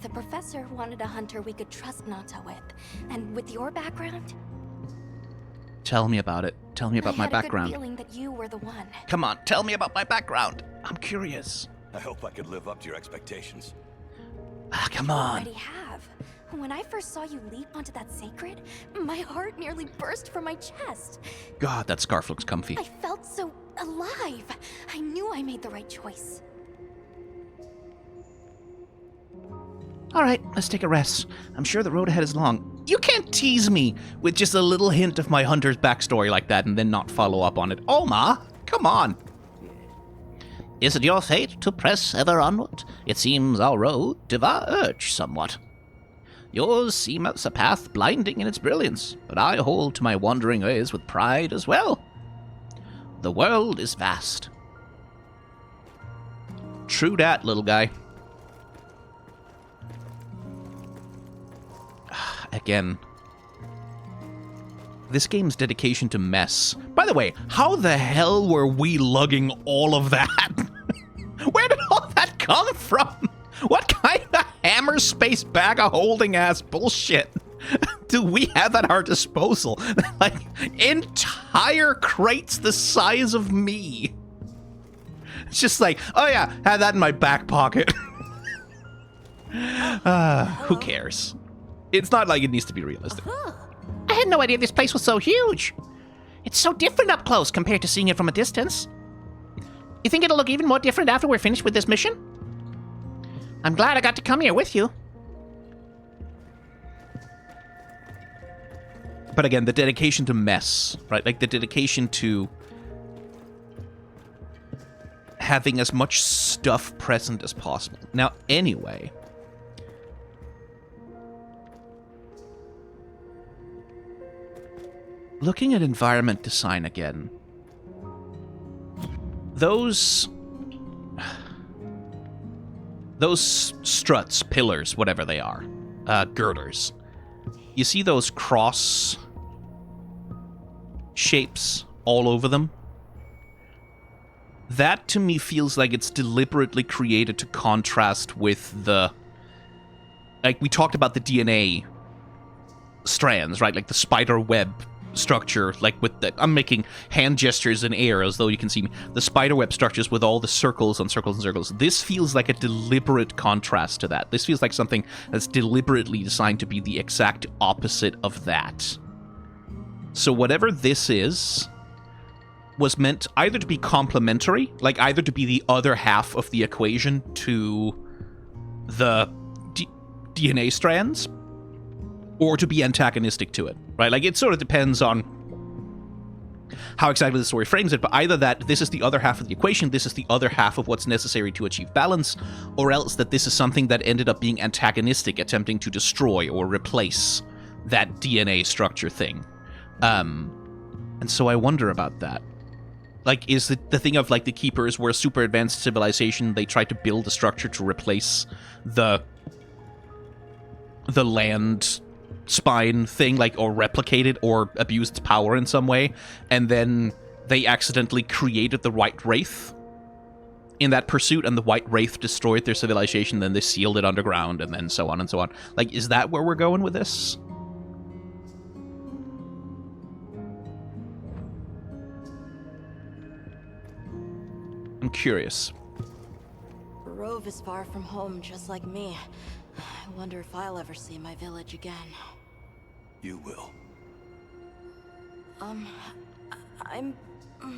The professor wanted a hunter we could trust Nata with. And with your background, Tell me about it. Tell me about my I had a background. good feeling that you were the one. Come on, tell me about my background. I'm curious. I hope I could live up to your expectations. Ah, come You on. already have. When I first saw you leap onto that sacred, my heart nearly burst from my chest. God, that scarf looks comfy. I felt so alive. I knew I made the right choice. All right, let's take a rest. I'm sure the road ahead is long. You can't tease me with just a little hint of my hunter's backstory like that and then not follow up on it. Alma, come on. Is it your fate to press ever onward? It seems our road diverge somewhat. Yours seems a path blinding in its brilliance, but I hold to my wandering ways with pride as well. The world is vast. True dat, little guy. Again. This game's dedication to mess. By the way, how the hell were we lugging all of that? Where did all that come from? What kind of hammer space bag of holding ass bullshit do we have at our disposal? Like, entire crates the size of me. It's just like, oh yeah, had that in my back pocket. Who cares? It's not like it needs to be realistic. I had no idea this place was so huge. It's so different up close compared to seeing it from a distance. You think it'll look even more different after we're finished with this mission? I'm glad I got to come here with you. But again, the dedication to mess, right? Like the dedication to having as much stuff present as possible. Now, anyway, looking at environment design again, those struts, pillars, whatever they are, girders, you see those cross shapes all over them? That to me feels like it's deliberately created to contrast with the, like we talked about the DNA strands, right? Like the spider web structure, like with the, I'm making hand gestures in air as though you can see me, the spiderweb structures with all the circles and circles and circles. This feels like a deliberate contrast to that. This feels like something that's deliberately designed to be the exact opposite of that. So whatever this is was meant either to be complementary, like either to be the other half of the equation to the DNA strands, or to be antagonistic to it, right? Like, it sort of depends on how exactly the story frames it, but either that this is the other half of the equation, this is the other half of what's necessary to achieve balance, or else that this is something that ended up being antagonistic, attempting to destroy or replace that DNA structure thing. And so I wonder about that. Like, is the thing of, like, the Keepers were a super advanced civilization, they tried to build a structure to replace the land spine thing, like, or replicate it, or abuse its power in some way, and then they accidentally created the White Wraith in that pursuit, and the White Wraith destroyed their civilization, then they sealed it underground, and then so on and so on. Like, is that where we're going with this? I'm curious. Rove is far from home, just like me. I wonder if I'll ever see my village again. You will. I'm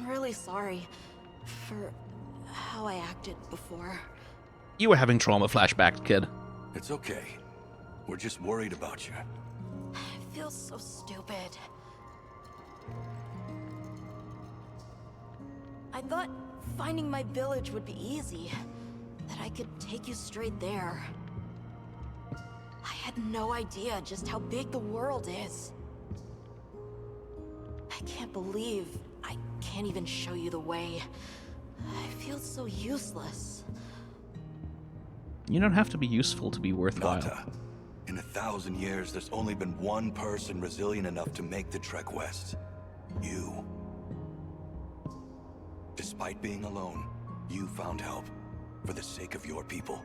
really sorry for how I acted before. You were having trauma flashbacks, kid. It's okay. We're just worried about you. It feels so stupid. I thought finding my village would be easy. That I could take you straight there. I had no idea just how big the world is. I can't believe I can't even show you the way. I feel so useless. You don't have to be useful to be worthwhile. Nata, in 1,000 years, there's only been one person resilient enough to make the trek west. You. Despite being alone, you found help for the sake of your people.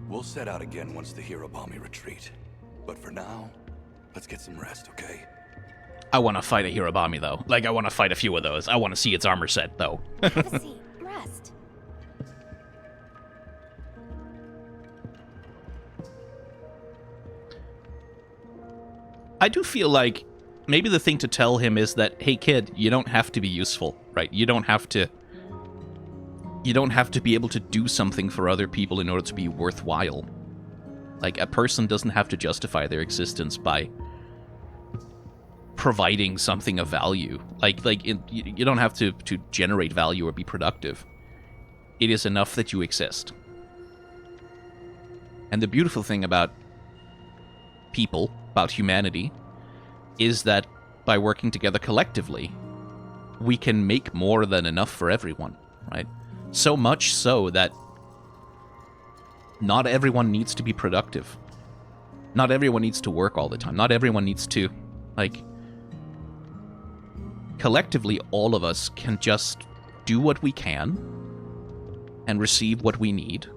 We'll set out again once the Hirabami retreat. But for now, let's get some rest, okay? I want to fight a Hirabami, though. Like, I want to fight a few of those. I want to see its armor set, though. Have a seat. Rest. I do feel like maybe the thing to tell him is that, hey, kid, you don't have to be useful, right? You don't have to be able to do something for other people in order to be worthwhile. Like, a person doesn't have to justify their existence by providing something of value. You don't have to generate value or be productive. It is enough that you exist. And the beautiful thing about people, about humanity, is that by working together collectively, we can make more than enough for everyone, right? So much so that not everyone needs to be productive. Not everyone needs to work all the time. Not everyone needs to, like... Collectively, all of us can just do what we can and receive what we need.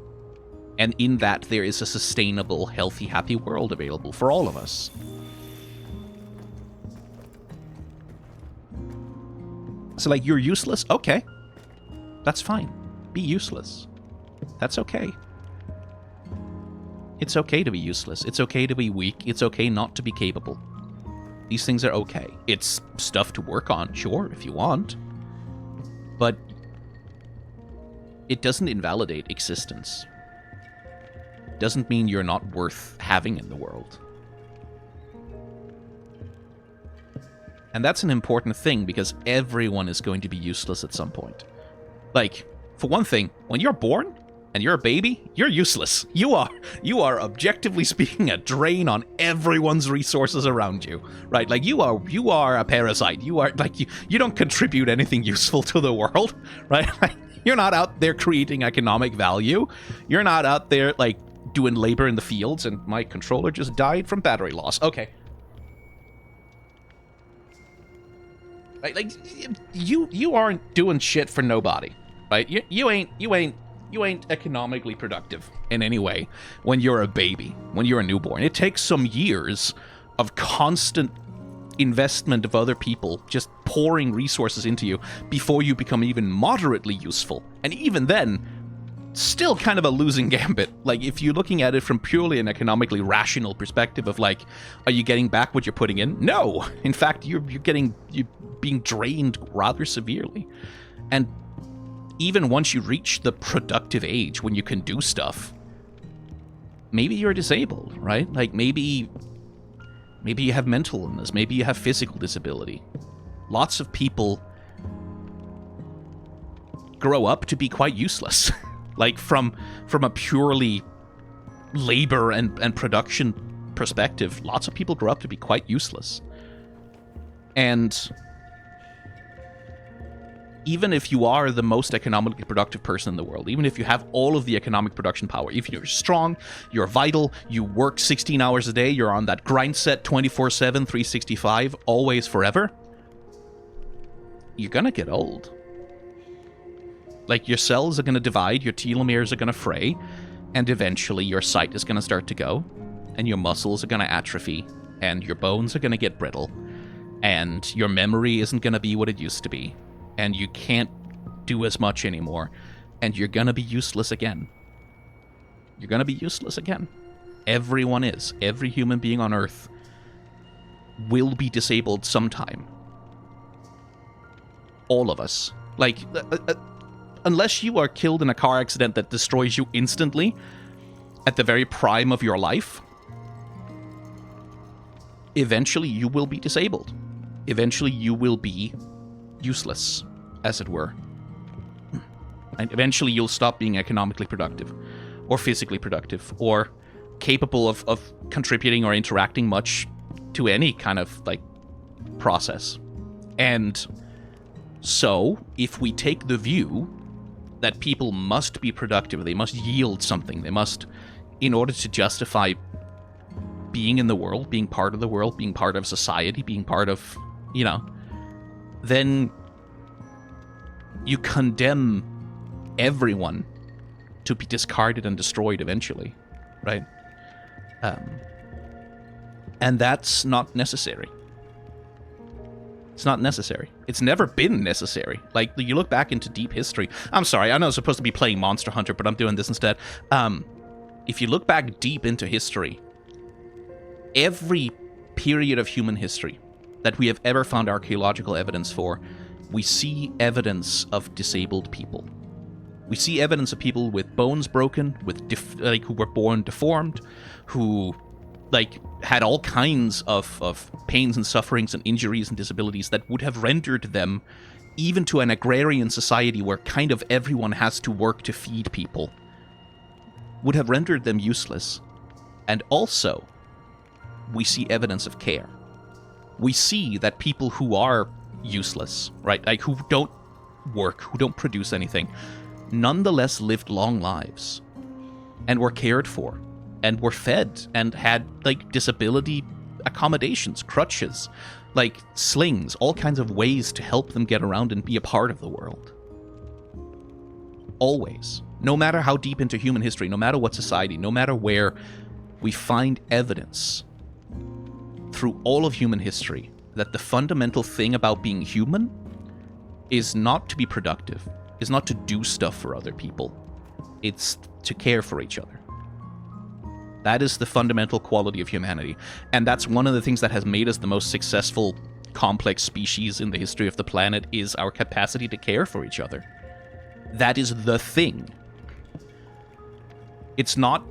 And in that, there is a sustainable, healthy, happy world available for all of us. So, like, you're useless? Okay. That's fine. Be useless. That's okay. It's okay to be useless. It's okay to be weak. It's okay not to be capable. These things are okay. It's stuff to work on, sure, if you want. But it doesn't invalidate existence. Doesn't mean you're not worth having in the world. And that's an important thing, because everyone is going to be useless at some point. Like, for one thing, when you're born and you're a baby, you're useless. You are objectively speaking a drain on everyone's resources around you, right? Like, you are a parasite. You are, like, you don't contribute anything useful to the world, right? Like, you're not out there creating economic value. You're not out there, like, doing labor in the fields, and my controller just died from battery loss. Okay. Right, like, you aren't doing shit for nobody, right? You ain't economically productive in any way when you're a baby, when you're a newborn. It takes some years of constant investment of other people just pouring resources into you before you become even moderately useful. And even then, still kind of a losing gambit. Like, if you're looking at it from purely an economically rational perspective of, like, are you getting back what you're putting in? No. In fact, you're being drained rather severely. And even once you reach the productive age when you can do stuff, maybe you're disabled, right? Like, maybe you have mental illness, maybe you have physical disability. Lots of people grow up to be quite useless. Like, from a purely labor and production perspective, lots of people grow up to be quite useless. And even if you are the most economically productive person in the world, even if you have all of the economic production power, if you're strong, you're vital, you work 16 hours a day, you're on that grind set 24/7, 365, always, forever, you're gonna get old. Like, your cells are gonna divide, your telomeres are gonna fray, and eventually your sight is gonna start to go, and your muscles are gonna atrophy, and your bones are gonna get brittle, and your memory isn't gonna be what it used to be, and you can't do as much anymore, and you're gonna be useless again. You're gonna be useless again. Everyone is. Every human being on Earth will be disabled sometime. All of us. Like, unless you are killed in a car accident that destroys you instantly at the very prime of your life, eventually you will be disabled. Eventually you will be useless, as it were. And eventually you'll stop being economically productive, or physically productive, or capable of contributing or interacting much to any kind of, like, process. And so, if we take the view that people must be productive, they must yield something, they must, in order to justify being in the world, being part of the world, being part of society, being part of, you know, then you condemn everyone to be discarded and destroyed eventually, right? And that's not necessary. It's not necessary. It's never been necessary. Like, you look back into deep history. I'm sorry, I know I'm supposed to be playing Monster Hunter, but I'm doing this instead. If you look back deep into history, every period of human history that we have ever found archaeological evidence for, we see evidence of disabled people. We see evidence of people with bones broken, with who were born deformed, who, like, had all kinds of pains and sufferings and injuries and disabilities that would have rendered them, even to an agrarian society where kind of everyone has to work to feed people, would have rendered them useless. And also, we see evidence of care. We see that people who are useless, right, like, who don't work, who don't produce anything, nonetheless lived long lives and were cared for and were fed and had, like, disability accommodations, crutches, like slings, all kinds of ways to help them get around and be a part of the world. Always. No matter how deep into human history, no matter what society, no matter where, we find evidence through all of human history that the fundamental thing about being human is not to be productive, is not to do stuff for other people. It's to care for each other. That is the fundamental quality of humanity. And that's one of the things that has made us the most successful, complex species in the history of the planet, is our capacity to care for each other. That is the thing. It's not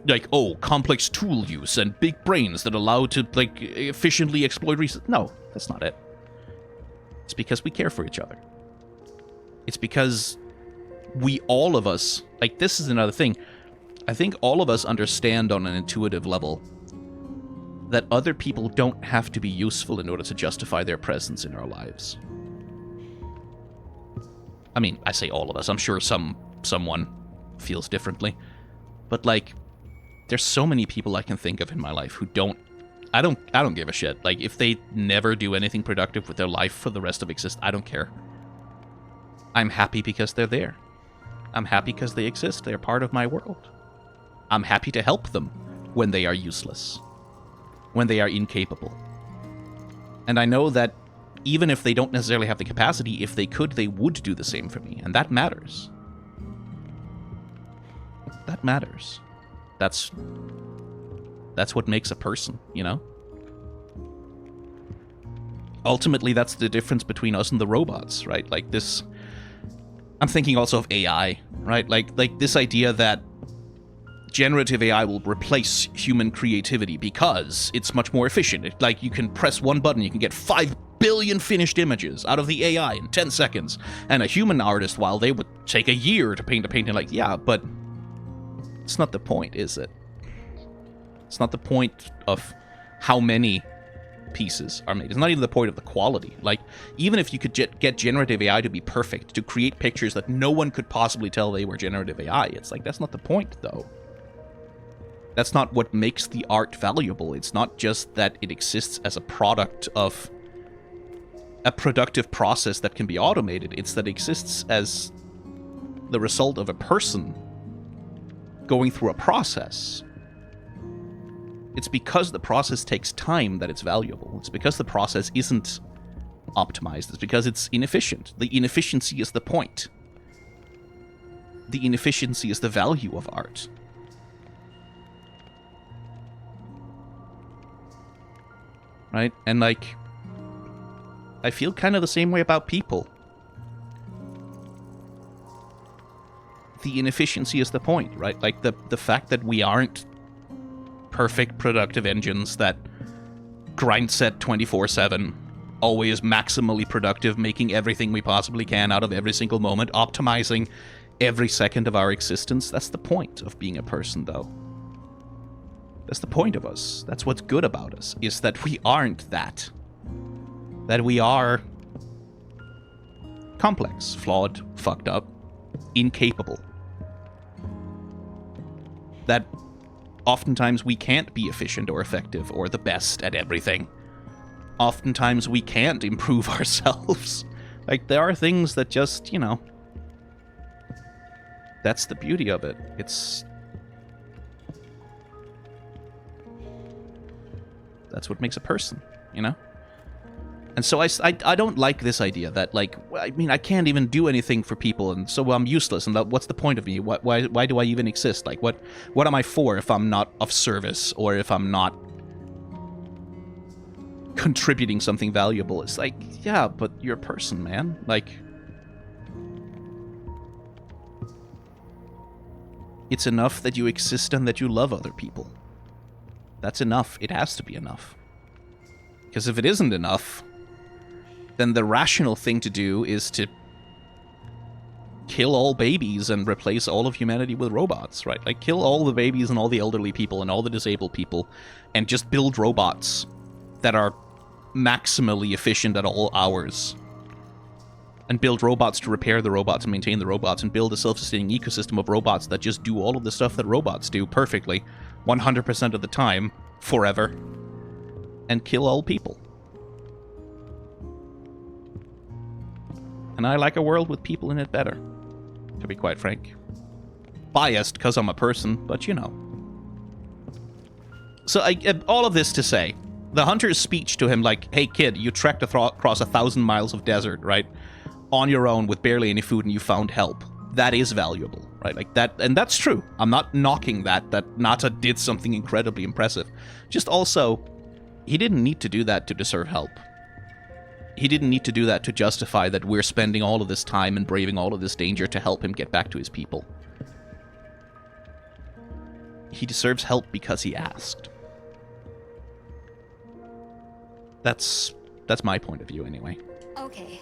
like, oh, complex tool use and big brains that allow to, like, efficiently exploit resources. No, that's not it. It's because we care for each other. It's because all of us, like, this is another thing. I think all of us understand on an intuitive level that other people don't have to be useful in order to justify their presence in our lives. I mean, I say all of us. I'm sure someone feels differently. But, like, there's so many people I can think of in my life who I don't give a shit. Like, if they never do anything productive with their life for the rest of existence, I don't care. I'm happy because they're there. I'm happy because they exist. They're part of my world. I'm happy to help them when they are useless, when they are incapable. And I know that even if they don't necessarily have the capacity, if they could, they would do the same for me. And that matters. That matters. That's what makes a person, you know? Ultimately, that's the difference between us and the robots, right? Like, this... I'm thinking also of AI, right? Like this idea that generative AI will replace human creativity because it's much more efficient. Like, you can press one button, you can get 5 billion finished images out of the AI in 10 seconds. And a human artist, while they would take a year to paint a painting, like, yeah, but it's not the point, is it? It's not the point of how many pieces are made. It's not even the point of the quality. Like, even if you could get generative AI to be perfect, to create pictures that no one could possibly tell they were generative AI, it's like, that's not the point, though. That's not what makes the art valuable. It's not just that it exists as a product of a productive process that can be automated. It's that it exists as the result of a person going through a process. It's because the process takes time that it's valuable. It's because the process isn't optimized. It's because it's inefficient. The inefficiency is the point. The inefficiency is the value of art. Right? And, like, I feel kind of the same way about people. The inefficiency is the point, right? Like, the fact that we aren't perfect productive engines that grind set 24/7, always maximally productive, making everything we possibly can out of every single moment, optimizing every second of our existence. That's the point of being a person, though. That's the point of us. That's what's good about us, is that we aren't that. That we are complex, flawed, fucked up, incapable. That oftentimes we can't be efficient or effective or the best at everything. Oftentimes we can't improve ourselves. Like, there are things that just, you know... That's the beauty of it. That's what makes a person, you know? And so I don't like this idea that, like, I mean, I can't even do anything for people, and so I'm useless, and what's the point of me? Why do I even exist? Like, what am I for if I'm not of service, or if I'm not contributing something valuable? It's like, yeah, but you're a person, man. Like, it's enough that you exist and that you love other people. That's enough. It has to be enough. Because if it isn't enough, then the rational thing to do is to kill all babies and replace all of humanity with robots, right? Like, kill all the babies and all the elderly people and all the disabled people, and just build robots that are maximally efficient at all hours. And build robots to repair the robots and maintain the robots, and build a self-sustaining ecosystem of robots that just do all of the stuff that robots do perfectly, 100% of the time, forever, and kill all people. And I like a world with people in it better, to be quite frank. Biased because I'm a person, but you know. So all of this to say, the hunter's speech to him, like, hey kid, you trekked across 1,000 miles of desert, right? On your own with barely any food, and you found help. That is valuable, right? Like that, and that's true. I'm not knocking that Nata did something incredibly impressive. Just also, he didn't need to do that to deserve help. He didn't need to do that to justify that we're spending all of this time and braving all of this danger to help him get back to his people. He deserves help because he asked. That's my point of view, anyway. Okay.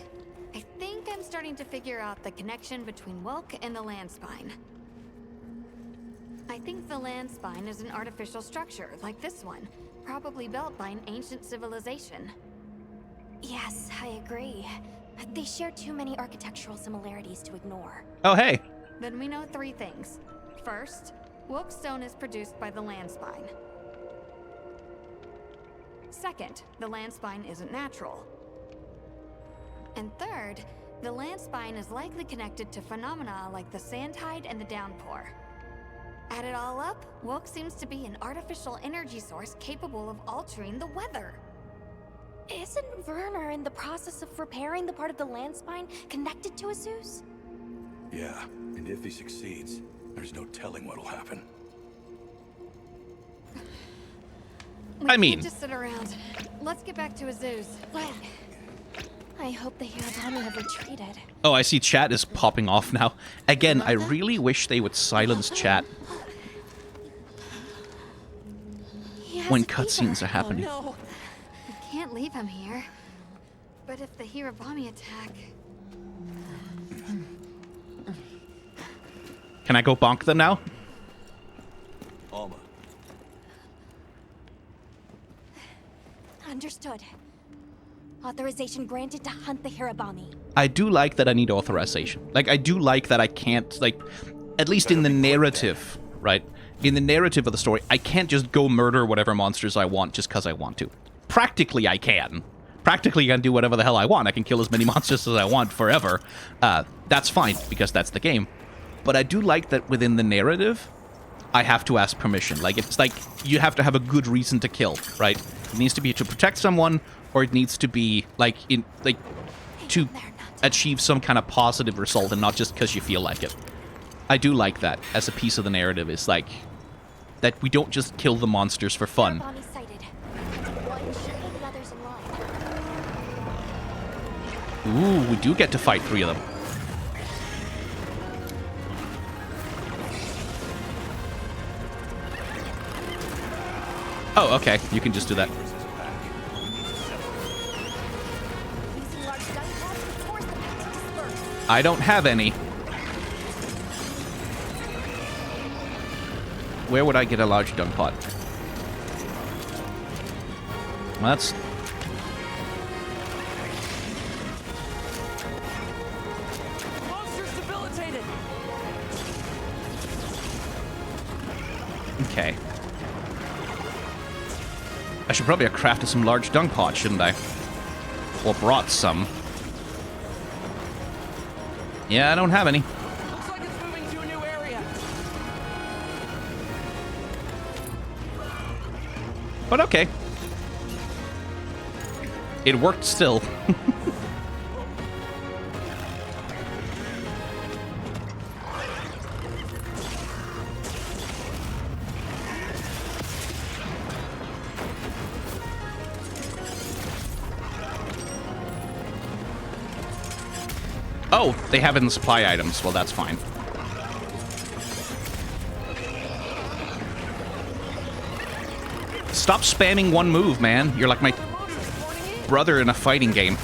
I think I'm starting to figure out the connection between Wilk and the land spine. I think the land spine is an artificial structure, like this one, probably built by an ancient civilization. Yes, I agree. They share too many architectural similarities to ignore. Oh, hey! Then we know 3 things. First, Wilk stone is produced by the land spine. Second, the land spine isn't natural. And third, the land spine is likely connected to phenomena like the sand tide and the downpour. Add it all up, Wilk seems to be an artificial energy source capable of altering the weather. Isn't Werner in the process of repairing the part of the land spine connected to a Zeus? Yeah, and if he succeeds, there's no telling what'll happen. I mean... Can't just sit around. Let's get back to Azu's. Wait. I hope the Hirabami have retreated. Oh, I see chat is popping off now. Again, I really wish they would silence chat. when It's Peter. cutscenes are happening. Oh no! We can't leave him here. But if the Hirabami attack... Can I go bonk them now? Alma, Understood. Authorization granted to hunt the Hirabami. I do like that I need authorization. Like, I do like that I can't, like, at least in the narrative, right? In the narrative of the story, I can't just go murder whatever monsters I want just because I want to. Practically, I can. Practically, I can do whatever the hell I want. I can kill as many monsters as I want forever. That's fine, because that's the game. But I do like that within the narrative, I have to ask permission. Like, it's like, you have to have a good reason to kill, right? It needs to be to protect someone, or it needs to be, like, to achieve some kind of positive result, and not just because you feel like it. I do like that as a piece of the narrative, is like, that we don't just kill the monsters for fun. Hirabami sighted. One should be the others in line. Ooh, we do get to fight 3 of them. Oh, okay. You can just do that. Using large gun pods to force the pack to disperse. I don't have any. Where would I get a large dung pot? Well, that's... Monster's debilitated! Okay. I should probably have crafted some large dung pots, shouldn't I? Or brought some. Yeah, I don't have any. Looks like it's moving to a new area. But okay. It worked still. Oh, they have it in the supply items. Well, that's fine. Stop spamming one move, man. You're like my brother in a fighting game.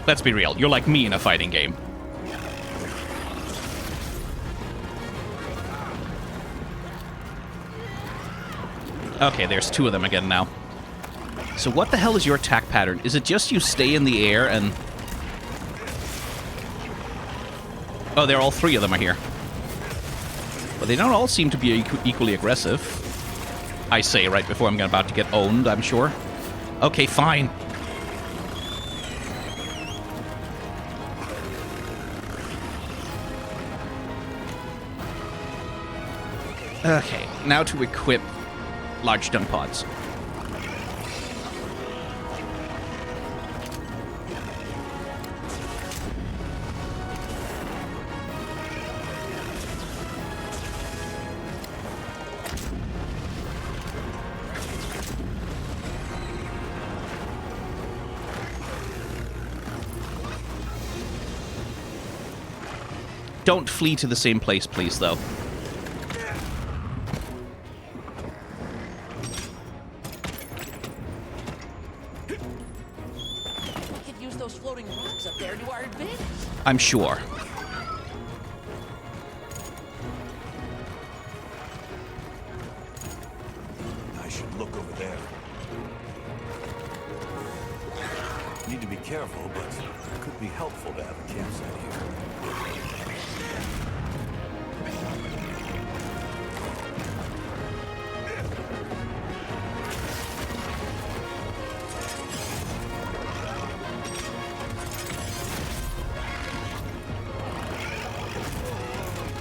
Let's be real. You're like me in a fighting game. Okay, there's 2 of them again now. So what the hell is your attack pattern? Is it just you stay in the air and... Oh, they're all 3 of them are here. But they don't all seem to be equally aggressive. I say right before I'm about to get owned, I'm sure. Okay, fine. Okay, now to equip large dung pods. Don't flee to the same place, please, though. We could use those floating rocks up there to our advantage. I'm sure. I should look over there. Need to be careful, but it could be helpful to have a campsite here.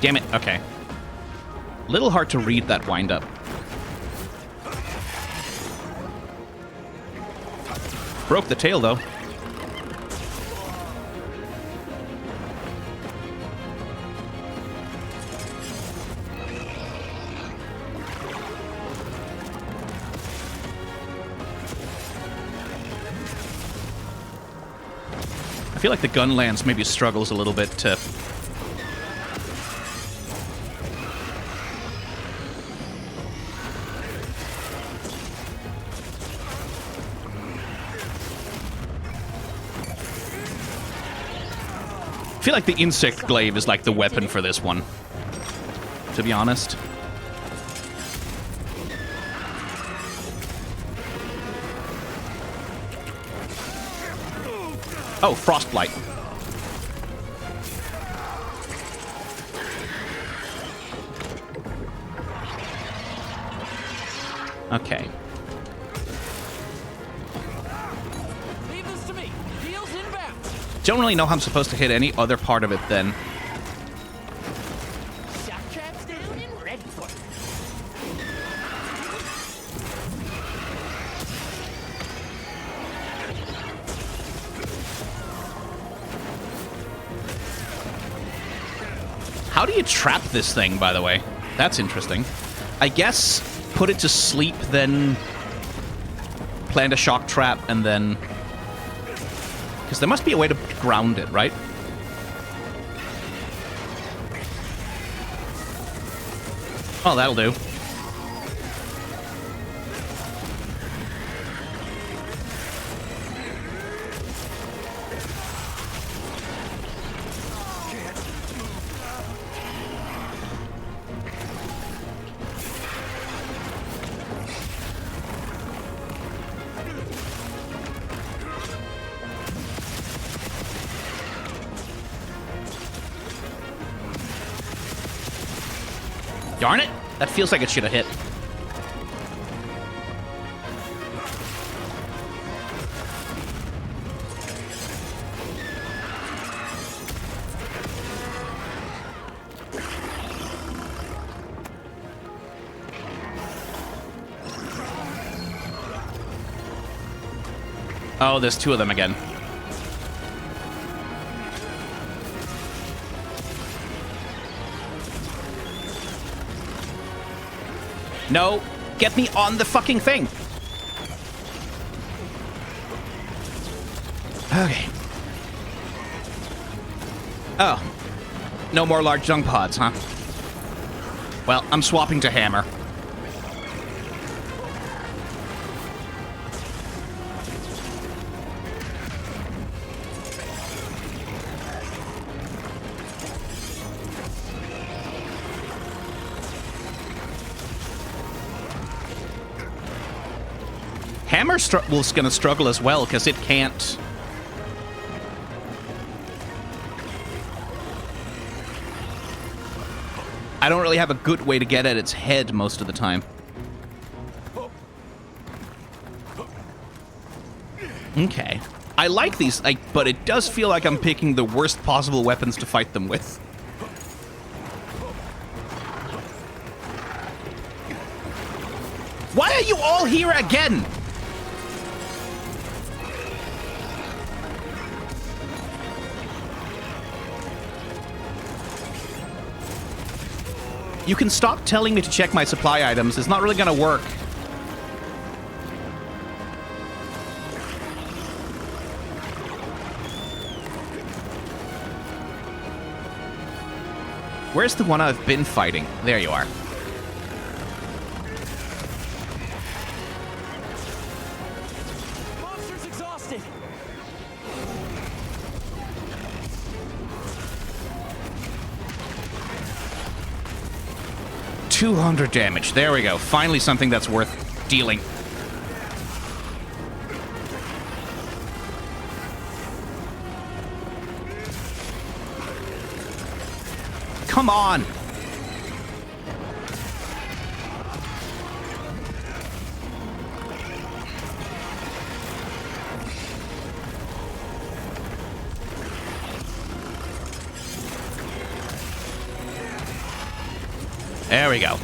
Damn it, okay. Little hard to read that wind-up. Broke the tail, though. feel like the gun lance maybe struggles a little bit to... I feel like the insect glaive is like the weapon for this one, to be honest. Oh, frostblight. Okay. Leave this to me. Deals inbound. Don't really know how I'm supposed to hit any other part of it then. Shock traps down and ready for it. How do you trap this thing, by the way? That's interesting. I guess put it to sleep, then plant a shock trap, and then... Because there must be a way to ground it, right? Oh, that'll do. Darn it! That feels like it should have hit. Oh, there's two of them again. No, get me on the fucking thing. Okay. Oh. No more large dung pods, huh? Well, I'm swapping to hammer. Hammer was going to struggle as well, because it can't... I don't really have a good way to get at its head most of the time. Okay. I like these, but it does feel like I'm picking the worst possible weapons to fight them with. Why are you all here again? You can stop telling me to check my supply items. It's not really gonna work. Where's the one I've been fighting? There you are. Monster's exhausted. 200 damage. There we go. Finally something that's worth dealing. Come on! There we go.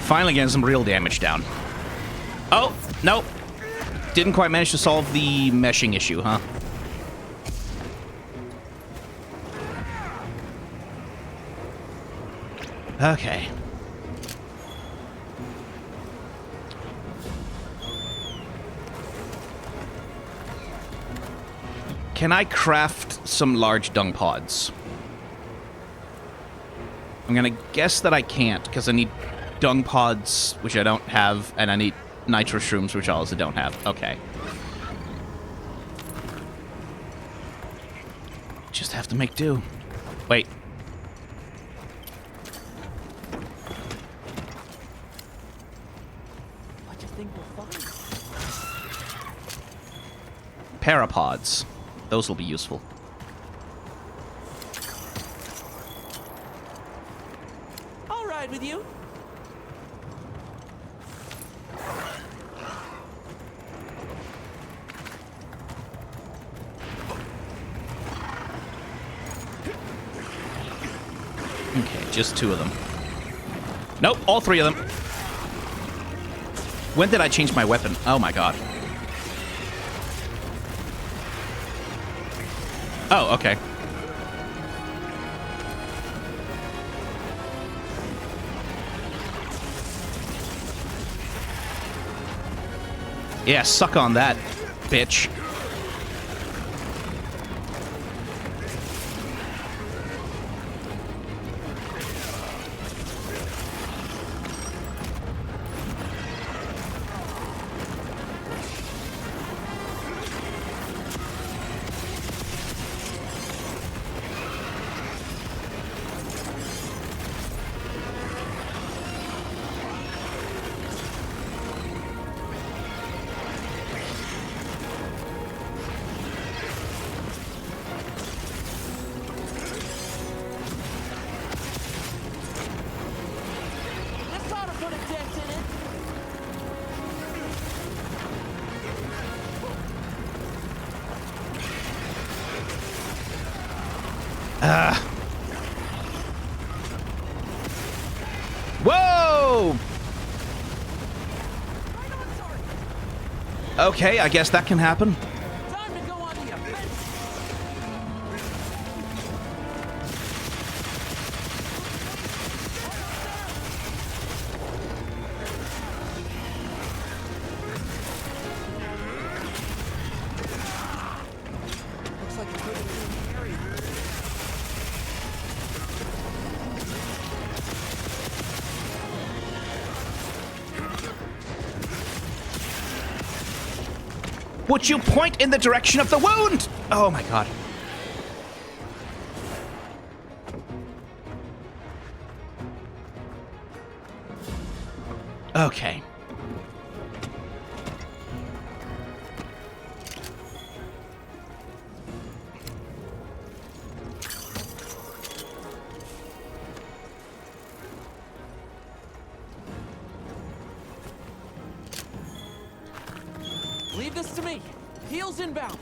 Finally getting some real damage down. Oh, nope. Didn't quite manage to solve the meshing issue, huh? Okay. Can I craft some large dung pods? I'm gonna guess that I can't, because I need dung pods, which I don't have, and I need nitro shrooms, which I also don't have. Okay. Just have to make do. Wait. What do you think we'll find? Parapods. Those will be useful. All right with you? Okay, just 2 of them. Nope, all 3 of them. When did I change my weapon? Oh my god. Oh, okay. Yeah, suck on that, bitch. This ought to put a dent in it. Whoa! Okay, I guess that can happen. Time to go on the offensive. Looks like a pretty clean area. Would you point in the direction of the wound? Oh my god. Okay. Leave this to me. Heels inbound.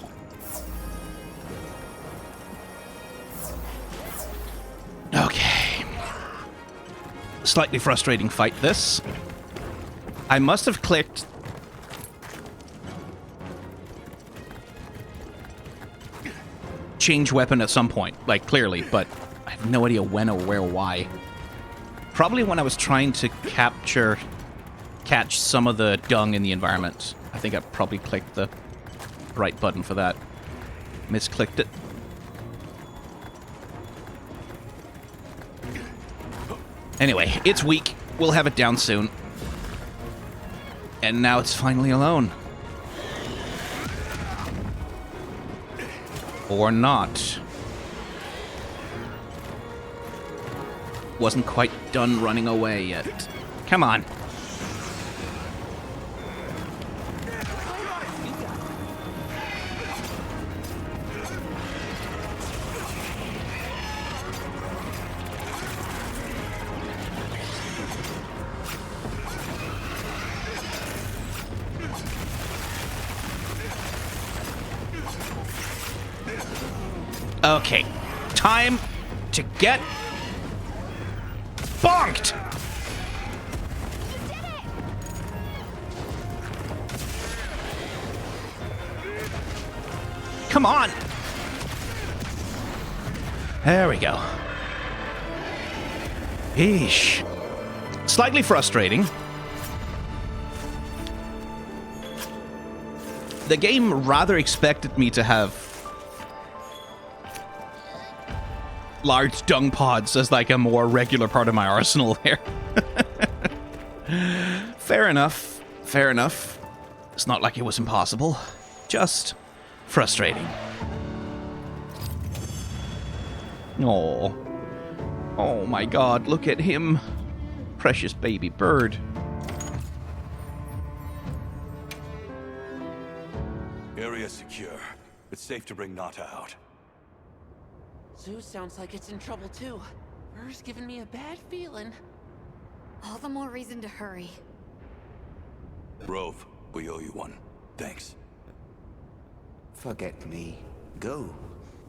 Okay. Slightly frustrating fight, this. I must have clicked... change weapon at some point, like, clearly, but I have no idea when or where or why. Probably when I was trying to catch some of the dung in the environment. I think I probably clicked the right button for that. Misclicked it. Anyway, it's weak. We'll have it down soon. And now it's finally alone. Or not. Wasn't quite done running away yet. Come on. Okay, time to get bonked! Come on! There we go. Eesh. Slightly frustrating. The game rather expected me to have large dung pods as like a more regular part of my arsenal there. Fair enough. Fair enough. It's not like it was impossible. Just frustrating. Oh. Oh my god, look at him. Precious baby bird. Area secure. It's safe to bring Nata out. Zeus sounds like it's in trouble too. Fur's giving me a bad feeling. All the more reason to hurry. Rove, we owe you one. Thanks. Forget me. Go.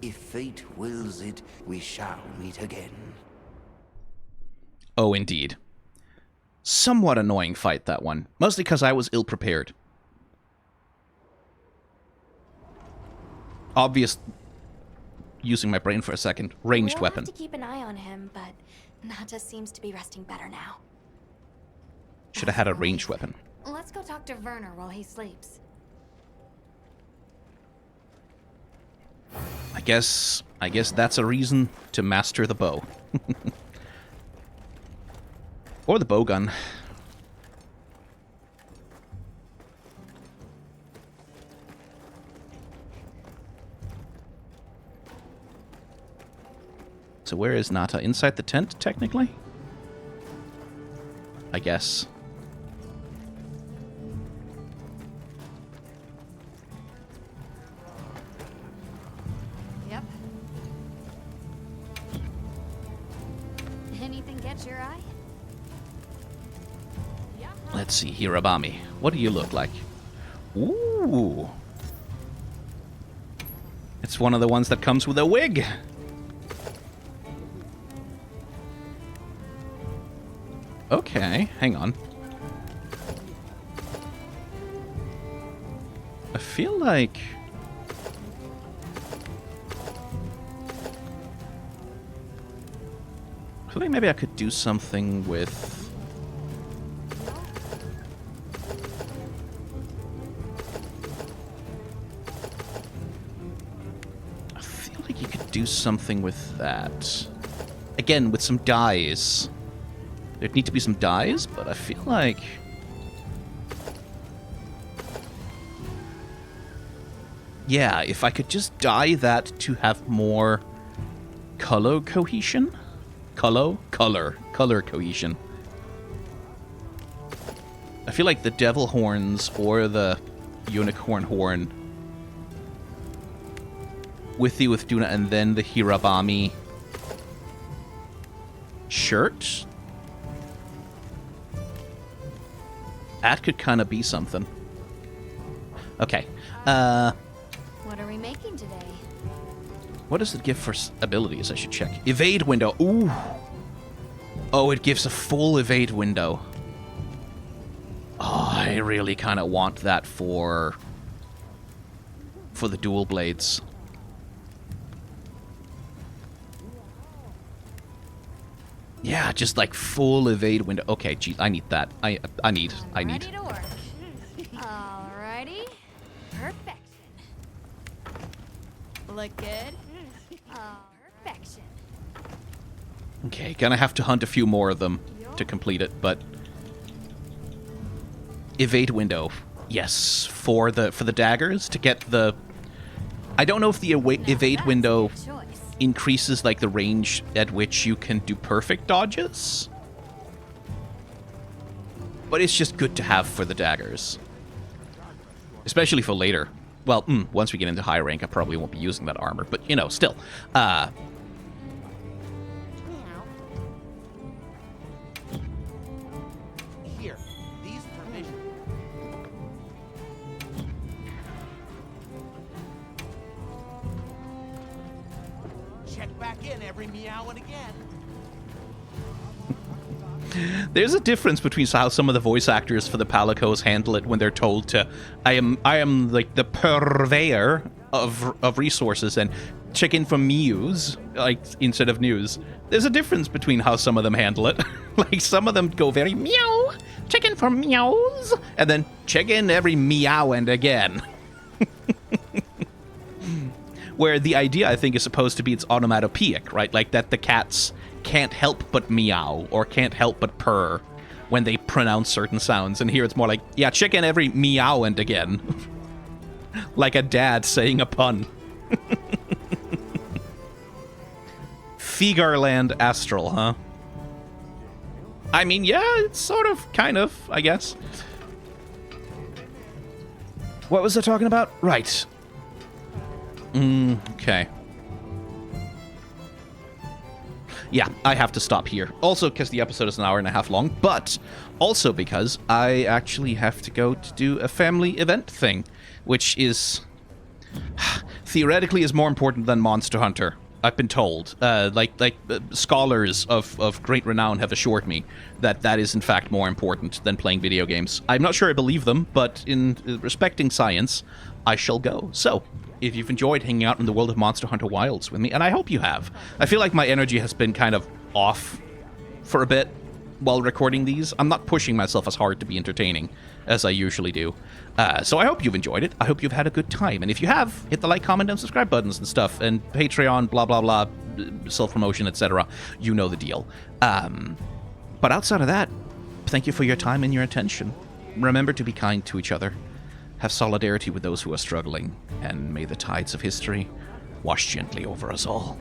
If fate wills it, we shall meet again. Oh, indeed. Somewhat annoying fight, that one. Mostly because I was ill-prepared. Obvious... Using my brain for a second. Ranged We'll weapon. have to keep an eye on him, but Nata seems to be resting better now. Should have had a ranged weapon. Let's go talk to Werner while he sleeps. I guess that's a reason to master the bow. Or the bowgun. So where is Nata? Inside the tent, technically? I guess. Yep. Anything catch your eye? Let's see, Hirabami. What do you look like? Ooh. It's one of the ones that comes with a wig. Okay, hang on. I feel like... maybe I could do something with... I feel like you could do something with that. Again, with some dyes. There'd need to be some dyes, but I feel like... yeah, if I could just dye that to have more color cohesion? Color cohesion. I feel like the devil horns or the unicorn horn with the Duna and then the Hirabami shirt. That could kind of be something. Okay. What are we making today? What does it give for abilities? I should check. Evade window. Ooh. Oh, it gives a full evade window. Oh, I really kind of want that for the dual blades. Yeah, just like full evade window. Okay, geez, I need that. I need. Ready to work. Alrighty. Perfection. Look good. Perfection. Okay, gonna have to hunt a few more of them to complete it, but evade window. Yes, for the daggers to get the... I don't know if the evade window increases like the range at which you can do perfect dodges, but it's just good to have for the daggers, especially for later. Well, once we get into high rank, I probably won't be using that armor, but you know, still. Here, these provisions. Check back in every meow and again. There's a difference between how some of the voice actors for the Palicos handle it when they're told to, I am like the purveyor of resources and check in for mews, like instead of news. There's a difference between how some of them handle it. Like some of them go very meow, check in for meows, and then check in every meow and again. where the idea, I think, is supposed to be it's onomatopoeic, right? Like that the cats can't help but meow or can't help but purr when they pronounce certain sounds. And here it's more like, yeah, chicken every meow and again. Like a dad saying a pun. Figarland Astral, huh? I mean, yeah, it's sort of, kind of, I guess. What was I talking about? Right. Okay. Yeah, I have to stop here. Also, because the episode is an hour and a half long, but also because I actually have to go to do a family event thing, which is theoretically is more important than Monster Hunter. I've been told. Scholars of great renown have assured me that that is in fact more important than playing video games. I'm not sure I believe them, but in respecting science, I shall go. So, if you've enjoyed hanging out in the world of Monster Hunter Wilds with me, and I hope you have. I feel like my energy has been kind of off for a bit while recording these. I'm not pushing myself as hard to be entertaining as I usually do. So I hope you've enjoyed it. I hope you've had a good time. And if you have, hit the like, comment, and subscribe buttons and stuff. And Patreon, blah, blah, blah, self-promotion, etc. You know the deal. But outside of that, thank you for your time and your attention. Remember to be kind to each other. Have solidarity with those who are struggling. And may the tides of history wash gently over us all.